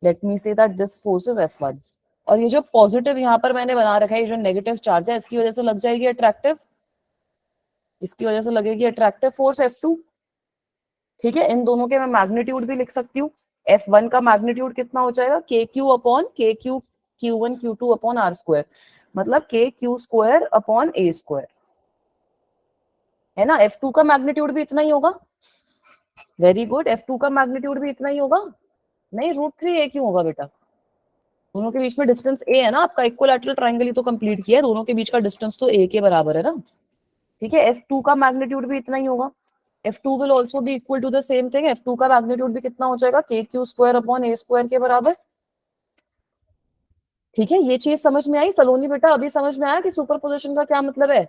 Late me say that this force is F1। और ये जो पॉजिटिव यहाँ पर मैंने बना रखा है, ये जो नेगेटिव चार्ज है इसकी वजह से लग जाएगी अट्रैक्टिव, इसकी वजह से लगेगी अट्रैक्टिव फोर्स F2। ठीक है, इन दोनों के मैं मैग्नीट्यूड भी लिख सकती हूँ। F1 का मैग्नीट्यूड कितना हो जाएगा, k q upon k q, Q1 Q2 upon are square, मतलब के क्यू स्क्वायर अपॉन ए स्क्वायर, है ना। F2 का मैग्नीट्यूड भी इतना ही होगा, वेरी गुड, F2 का मैग्नीट्यूड भी इतना ही होगा। नहीं, √3a क्यों होगा बेटा, दोनों के बीच में डिस्टेंस a है ना, आपका इक्विलैटरल ट्रायंगल ही तो कंप्लीट किया है, दोनों के बीच का डिस्टेंस तो a के बराबर है ना। ठीक है, F2 का मैग्नीट्यूड भी इतना ही होगा। F2 will also be equal to the same thing, F2 का मैग्नीट्यूड भी कितना हो जाएगा, के क्यू स्क्वायर अपॉन ए स्क्वायर के बराबर। ठीक है, ये चीज समझ में आई सलोनी बेटा, अभी समझ में आया कि सुपरपोजिशन का क्या मतलब है।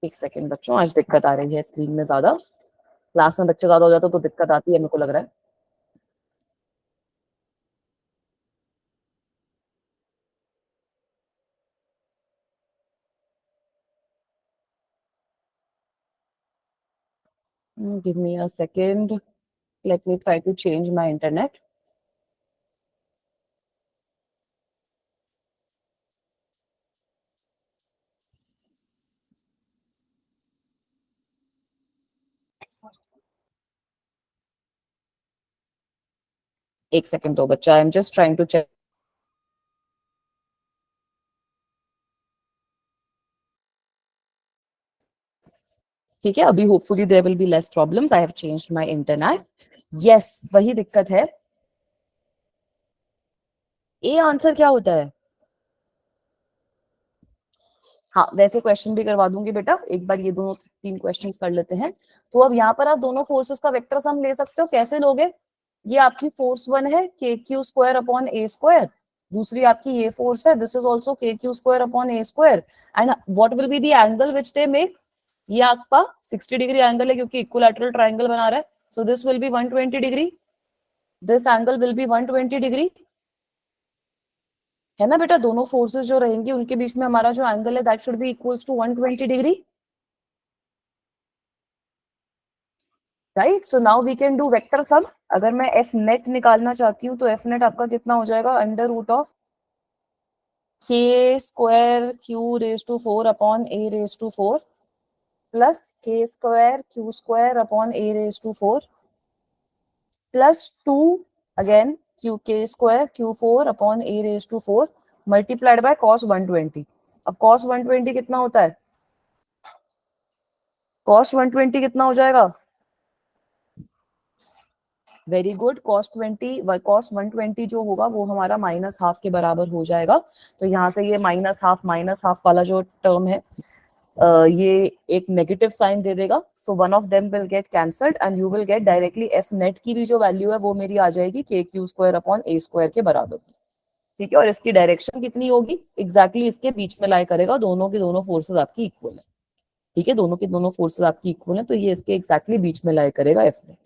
एक सेकंड बच्चों, आज दिक्कत आ रही है स्क्रीन में ज्यादा, क्लास में बच्चे ज्यादा हो जाते तो दिक्कत आती है, मेरे को लग रहा है। Give me a second, let me try to change my internet. एक सेकंड दो बच्चा, I am just trying to check. ठीक है, अभी hopefully there will be less problems, I have changed my internet. Yes, वही दिक्कत है। ए आंसर क्या होता है, हाँ वैसे क्वेश्चन भी करवा दूंगी बेटा, एक बार ये दोनों तीन क्वेश्चंस कर लेते हैं। तो अब यहाँ पर आप दोनों फोर्सेस का वेक्टर सम ले सकते हो, कैसे लोगे, ये आपकी फोर्स वन है के क्यू स्क्वायर अपॉन ए स्क्वायर, दूसरी आपकी ये फोर्स है, दिस इज ऑल्सो के Q square upon A square, and what will be the angle which they make, ये आपका 60 डिग्री एंगल है क्योंकि इक्विलैटरल ट्रायंगल बना रहा है, सो this will B 120 degree, this angle will be 120 degree, है ना बेटा। दोनों फोर्सेस जो रहेंगी उनके बीच में हमारा जो एंगल है that should be equals to 120 degree, right. So now we can do vector sum. अगर मैं एफ नेट निकालना चाहती हूँ तो एफ नेट आपका कितना हो जाएगा, under root of K square Q raise to 4 upon A raise to 4 plus K square Q square upon A raise to 4 plus 2 again Q K square Q 4 upon A raise to 4 multiplied by cos 120। अब कॉस 120 कितना होता है, कॉस 120 कितना हो जाएगा, वेरी गुड, कॉस 120 जो होगा वो हमारा माइनस हाफ के बराबर हो जाएगा। तो यहाँ से ये माइनस हाफ वाला जो टर्म है, ये एक नेगेटिव साइन दे देगा, so one of them will get cancelled and you will get directly F net की भी जो वैल्यू है वो मेरी आ जाएगी के क्यू स्क्वायर अपॉन ए स्क्वायर के बराबर। ठीक है, और इसकी डायरेक्शन कितनी होगी, एग्जैक्टली इसके बीच में लाई करेगा, दोनों के दोनों फोर्सेस आपकी इक्वल है। ठीक है, दोनों के दोनों फोर्सेस आपकी इक्वल है, तो ये इसके एग्जैक्टली बीच में लाई करेगा F net.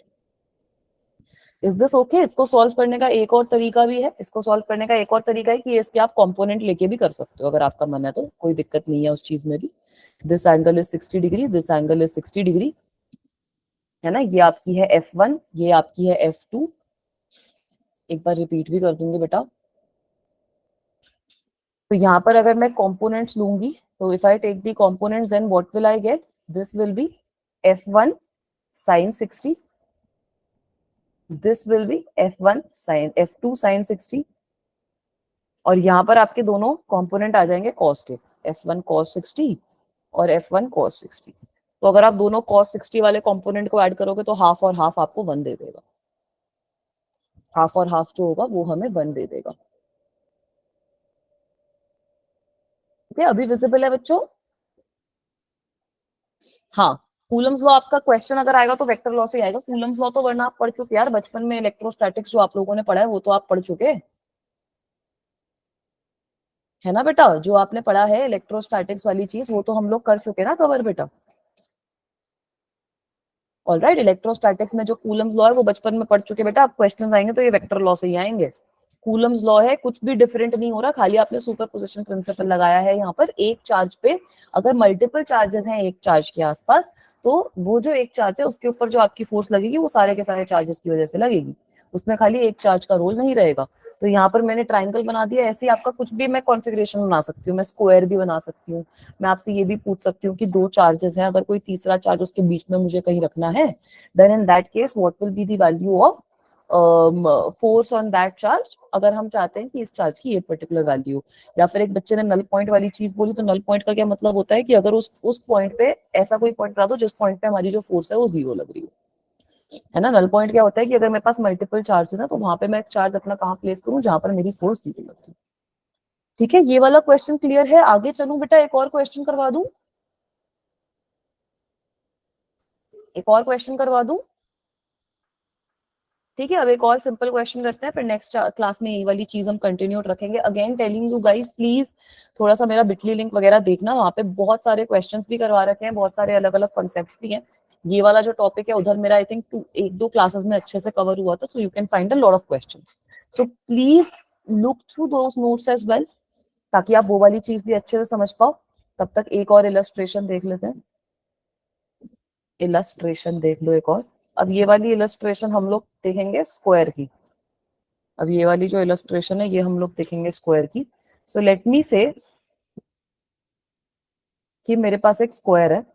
Is this okay. इसको सॉल्व करने का एक और तरीका भी है, इसको सॉल्व करने का एक और तरीका है कि इसके आप कंपोनेंट लेके भी कर सकते हो, अगर आपका मन है तो कोई दिक्कत नहीं है उस चीज में भी। This angle is 60 degree, this angle is 60 degree, है ना, ये आपकी है F1, ये आपकी है F2। एक बार रिपीट भी कर दूंगी बेटा। तो यहाँ पर अगर मैं कंपोनेंट्स लूंगी तो if I take the components then what will I get, this will be f1 sin 60, this will be f1 sin f2 sin 60, और यहां पर आपके दोनों कंपोनेंट आ जाएंगे cos के, f1 cos 60 और f1 cos 60। तो अगर आप दोनों cos 60 वाले कंपोनेंट को ऐड करोगे तो हाफ और हाफ आपको 1 दे देगा, हाफ और हाफ जो होगा वो हमें 1 दे देगा। ठीक है, अभी विजिबल है बच्चों? हाँ, कूलम्स लॉ आपका क्वेश्चन अगर आएगा तो वेक्टर लॉ से आएगा। कूलम्स लॉ तो वरना आप पढ़ चुके यार, बचपन में इलेक्ट्रोस्टैटिक्स जो आप लोगों ने पढ़ा है वो तो आप पढ़ चुके, है ना बेटा? जो आपने पढ़ा है इलेक्ट्रोस्टैटिक्स वाली चीज वो तो हम लोग कर चुके ना कवर बेटा। ऑलराइट, इलेक्ट्रोस्टैटिक्स में जो कूलम्स लॉ है वो बचपन में पढ़ चुके बेटा। आप क्वेश्चंस आएंगे तो ये वेक्टर लॉ से ही आएंगे। कूलम्स लॉ है, कुछ भी डिफरेंट नहीं हो रहा, खाली आपने सुपरपोजिशन प्रिंसिपल लगाया है यहाँ पर। एक चार्ज पे अगर मल्टीपल चार्जेस हैं एक चार्ज के आसपास, तो वो जो एक चार्ज है उसके ऊपर जो आपकी फोर्स लगेगी वो सारे के सारे चार्जेस की वजह से लगेगी, उसमें खाली एक चार्ज का रोल नहीं रहेगा। तो यहाँ पर मैंने ट्राइंगल बना दिया, ऐसे ही आपका कुछ भी मैं कॉन्फ़िगरेशन बना सकती हूँ, मैं स्क्वायर भी बना सकती हूँ। मैं आपसे ये भी पूछ सकती हूँ कि दो चार्जेस हैं, अगर कोई तीसरा चार्ज उसके बीच में मुझे कहीं रखना है, then in that case what will be the value of force on that charge, अगर हम चाहते हैं कि इस चार्ज की ये पर्टिकुलर वैल्यू। या फिर एक बच्चे ने नल पॉइंट वाली चीज बोली, तो नल पॉइंट का क्या मतलब होता है कि अगर उस पॉइंट पे ऐसा कोई पॉइंट रहा दो जिस पॉइंट पे हमारी जो फोर्स है वो 0 लग रही है ना। नल पॉइंट क्या होता है कि अगर मेरे पास मल्टीपल चार्जेस है तो वहां पे मैं चार्ज अपना कहाँ प्लेस करूँ, जहां पर मेरी फोर्स 0 लग रही है। ठीक है, ये वाला क्वेश्चन क्लियर है? आगे चलूं बेटा, एक और क्वेश्चन करवा दूं, एक और क्वेश्चन करवा दूं। ठीक है, अब एक और सिंपल क्वेश्चन करते हैं, फिर नेक्स्ट क्लास में यही वाली चीज हम कंटिन्यू रखेंगे। Again telling you guys, please थोड़ा सा मेरा बिटली लिंक वगैरह देखना, वहां पे बहुत सारे क्वेश्चंस भी करवा रखे हैं, बहुत सारे अलग अलग कॉन्सेप्ट्स भी हैं। ये वाला जो टॉपिक है उधर मेरा आई थिंक एक दो क्लासेस में अच्छे से कवर हुआ था, so you can find a lot of questions. So please look through those notes as well, ताकि आप वो वाली चीज भी अच्छे से समझ पाओ। तब तक एक और इलस्ट्रेशन देख लेते हैं, इलस्ट्रेशन देख लो एक और। अब ये वाली इलस्ट्रेशन हम लोग देखेंगे स्क्वायर की, अब ये वाली जो इलस्ट्रेशन है ये हम लोग देखेंगे स्क्वायर की। सो लेट मी से कि मेरे पास एक स्क्वायर है,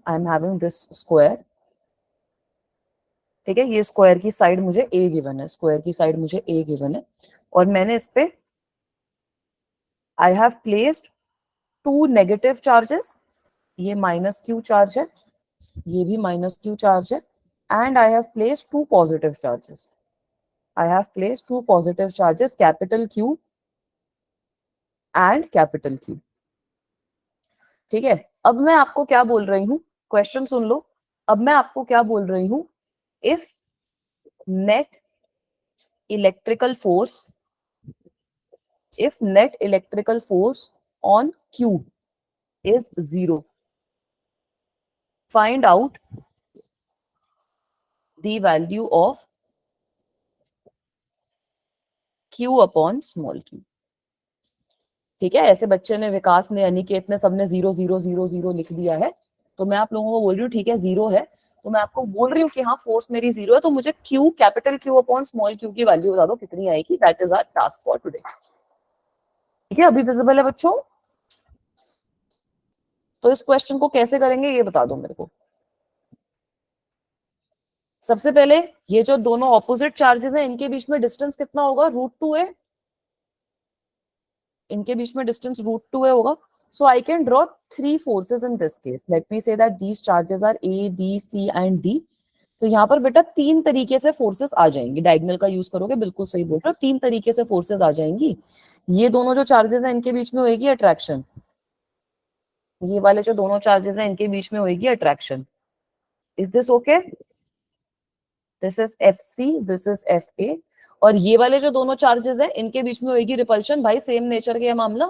I am having this square. ठीक है, ये स्क्वायर की साइड मुझे ए गिवन है, स्क्वायर की साइड मुझे ए गिवन है, और मैंने इस पे I have placed two negative charges, ये माइनस क्यू चार्ज है, ये भी माइनस क्यू चार्ज है, and I have placed two positive charges, I have placed two positive charges, capital Q and capital Q. ठीक है, अब मैं आपको क्या बोल रही हूं, क्वेश्चन सुन लो। अब मैं आपको क्या बोल रही हूं, if net electrical force, if net electrical force on q is 0, find out the value of q upon small q। ठीक है, ऐसे बच्चे ने, विकास ने, अनिकेत ने, सबने 0 0 0 0 लिख दिया है, तो मैं आप लोगों को बोल रही हूँ ठीक है 0 है, तो मैं आपको बोल रही हूँ कि हाँ फोर्स मेरी 0 है, तो मुझे q capital q upon small q की वैल्यू बता दो कितनी आएगी। That is our task for today. ठीक है, अभी विजिबल है बच्चों? तो इस क्वेश्चन को कैसे करेंगे ये बता दो मेरे को। सबसे पहले ये जो दोनों ऑपोजिट चार्जेस हैं इनके बीच में डिस्टेंस कितना होगा, √2 है, इनके बीच में डिस्टेंस √2 है होगा। So I can draw three forces in this case, let me say that these charges are A B C and D. तो यहाँ पर बेटा तीन तरीके से फोर्सेस आ जाएंगी, डायगोनल का यूज करोगे, बिल्कुल सही बोल रहे हो, तीन तरीके से फोर्सेस आ जाएंगी। ये दोनों जो चार्जेस हैं इनके बीच में होगी अट्रैक्शन, ये वाले जो दोनों चार्जेस हैं इनके बीच में होगी attraction. Is this okay? This is F C, this is F A. और ये वाले जो दोनों चार्जेस हैं इनके बीच में होगी रिपल्शन, भाई सेम नेचर के मामला।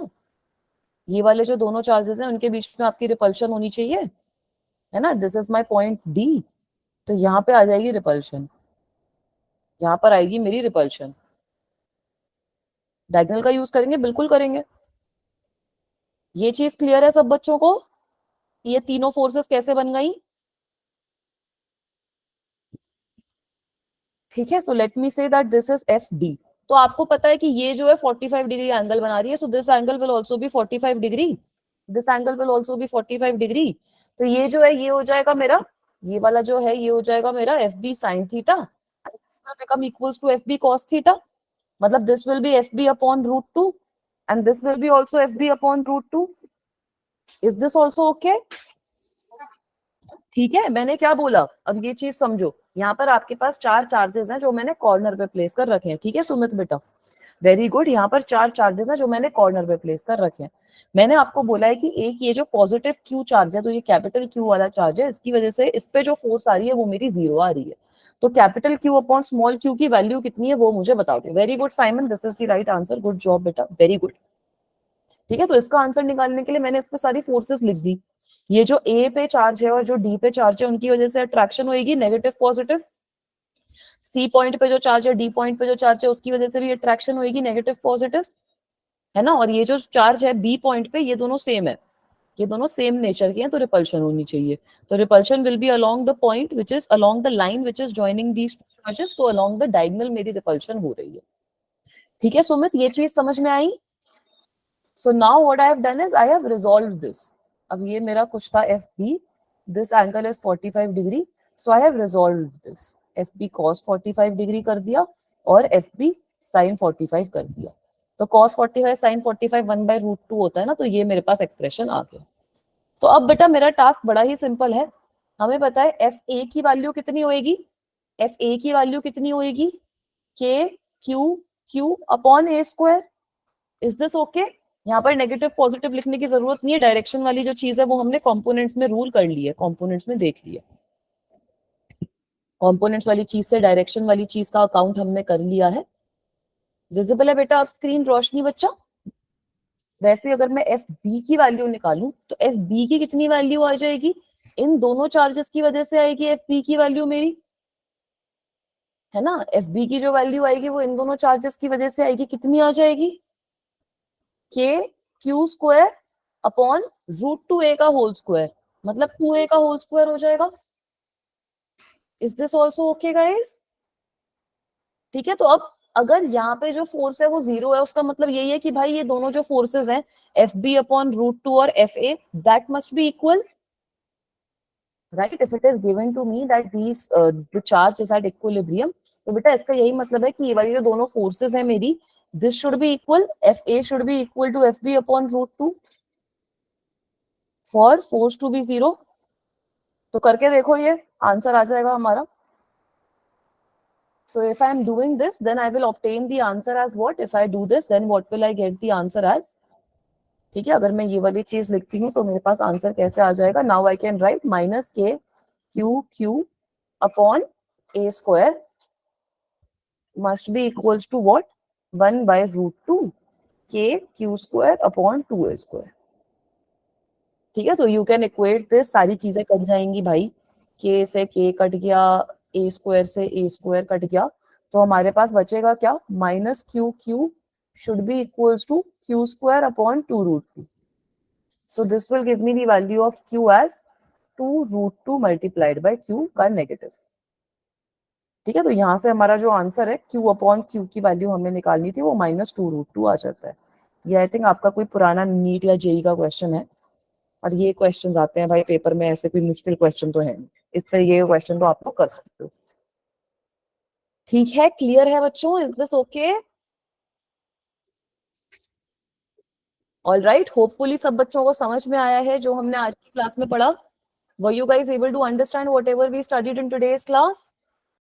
ये वाले जो दोनों चार्जेस हैं उनके बीच में आपकी रिपल्शन होनी चाहिए, है ना। This is my point D, तो यहाँ पे आ जाएगी रिपल्शन, यहाँ पर आएगी मेरी रिपल्शन। डायगोनल का यूज करेंगे, बिल्कुल करेंगे। ये चीज क्लियर है सब बच्चों को, ये तीनों फोर्सेस कैसे बन गई? ठीक है, सो let me say that this is F D. तो आपको पता है कि ये जो है 45 डिग्री एंगल बना रही है, so this angle will also B 45 degree, this angle will also B 45 degree. तो ये जो है ये हो जाएगा मेरा, ये वाला जो है ये हो जाएगा मेरा F B sine theta, become equals to F B cos theta, मतलब this will be F B upon root two and this will be also F B upon root two. Is this also okay? ठीक है, मैंने क्या बोला, अब ये चीज समझो. यहाँ पर आपके पास चार चार्जेस हैं जो मैंने कॉर्नर पे प्लेस कर रखे हैं. ठीक है सुमित बेटा, वेरी गुड. यहाँ पर चार चार्जेस हैं जो मैंने कॉर्नर पे प्लेस कर रखे हैं. मैंने आपको बोला है कि एक ये जो पॉजिटिव क्यू चार्ज है, तो ये कैपिटल क्यू वाला चार्ज है, इसकी वजह से इस पे जो फोर्स आ रही है वो मेरी जीरो आ रही है. तो capital Q upon small Q की वैल्यू कितनी है वो मुझे बताओ. Very good Simon, this is the right answer. Good job बेटा, वेरी गुड. ठीक है, तो इसका आंसर निकालने के लिए मैंने इस पे सारी फोर्सेस लिख दी. ये जो ए पे चार्ज है और जो डी पे चार्ज है उनकी वजह से अट्रैक्शन होगी नेगेटिव पॉजिटिव. सी पॉइंट पे जो चार्ज है, डी पॉइंट पे जो चार्ज है, उसकी वजह से भी अट्रैक्शन होगी नेगेटिव पॉजिटिव, है ना. और ये जो चार्ज है बी पॉइंट पे, ये दोनों सेम है, ये दोनों सेम नेचर के हैं, तो रिपल्शन होनी चाहिए. तो repulsion will be along the point which is along the line which is joining these charges. तो अलोंग द डायगोनल मेरी रिपल्शन हो रही है. ठीक है सुमित, ये चीज समझ में आई. So now what I have done is I have resolved this. अब ये मेरा कुछ था FB, this angle is 45 degree, so I have resolved this. FB cos 45 degree कर दिया और FB sin 45 कर दिया. तो cos 45 sin 45 1 by root 2 होता है ना, तो ये मेरे पास एक्सप्रेशन आ गया. तो अब बेटा मेरा टास्क बड़ा ही सिंपल है. हमें पता है FA की वैल्यू कितनी होएगी, FA की वैल्यू कितनी होएगी, K Q Q upon A square. Is this okay? यहाँ पर नेगेटिव पॉजिटिव लिखने की जरूरत नहीं है, डायरेक्शन वाली जो चीज है वो हमने कंपोनेंट्स में रूल कर ली है, कंपोनेंट्स में देख लिया. कंपोनेंट्स वाली चीज से डायरेक्शन वाली चीज का अकाउंट हमने कर लिया है. विजिबल है बेटा अब स्क्रीन, रोशनी बच्चा? वैसे अगर मैं एफ बी की वैल्यू निकालूं तो एफ बी की कितनी वैल्यू आ जाएगी, इन दोनों चार्जेस की वजह से आएगी एफ बी की वैल्यू मेरी, है ना. एफ बी की जो वैल्यू आएगी वो इन दोनों चार्जेस की वजह से आएगी, कितनी आ जाएगी, K Q square upon root two A का होल स्क्वायर, मतलब 2a का होल स्क्वायर हो जाएगा. Is this also okay guys? ठीक है, तो अब अगर यहाँ पे जो फोर्स है वो जीरो है, उसका मतलब यही है कि भाई ये दोनों जो फोर्सेस हैं F B upon root two और F A, that must be equal, right. If it is given to me that these the charge is at equilibrium, तो बेटा इसका यही मतलब है कि ये वाली जो दोनों फोर्सेस है मेरी, this should be equal, F A should be equal to F B upon root two for force to be zero. तो करके देखो, ये आंसर आ जाएगा हमारा. So if I am doing this, then I will obtain the answer as what? If I do this, then what will I get the answer as? ठीक है, अगर मैं ये वाली चीज लिखती हूँ तो मेरे पास आंसर कैसे आ जाएगा. Now I can write minus K Q Q upon A square must be equals to what, 1 by root two K Q square upon 2a square. ठीक है, तो यू कैन इक्वेट दिस, सारी चीजें कट जाएंगी भाई, के से के कट गया, ए स्क्वायर से ए स्क्वायर कट गया, तो हमारे पास बचेगा क्या, minus q q should be equals to q square upon 2 root two. So this will give me the value of q as 2 root two multiplied by q का नेगेटिव. ठीक है, तो यहाँ से हमारा जो आंसर है क्यू अपॉन क्यू की वैल्यू हमें निकालनी थी, वो माइनस 2 रूट टू आ जाता है. ये आई थिंक आपका कोई पुराना नीट या जेई का क्वेश्चन है, और ये क्वेश्चन आते हैं भाई पेपर में, ऐसे कोई मुश्किल क्वेश्चन तो है नहीं, इस पर ये क्वेश्चन तो आप लोग कर सकते हो. ठीक है, क्लियर है बच्चों, is this okay? All right, hopefully सब बच्चों को समझ में आया है जो हमने आज की क्लास में पढ़ा. Were you guys able to understand whatever we studied in today's class?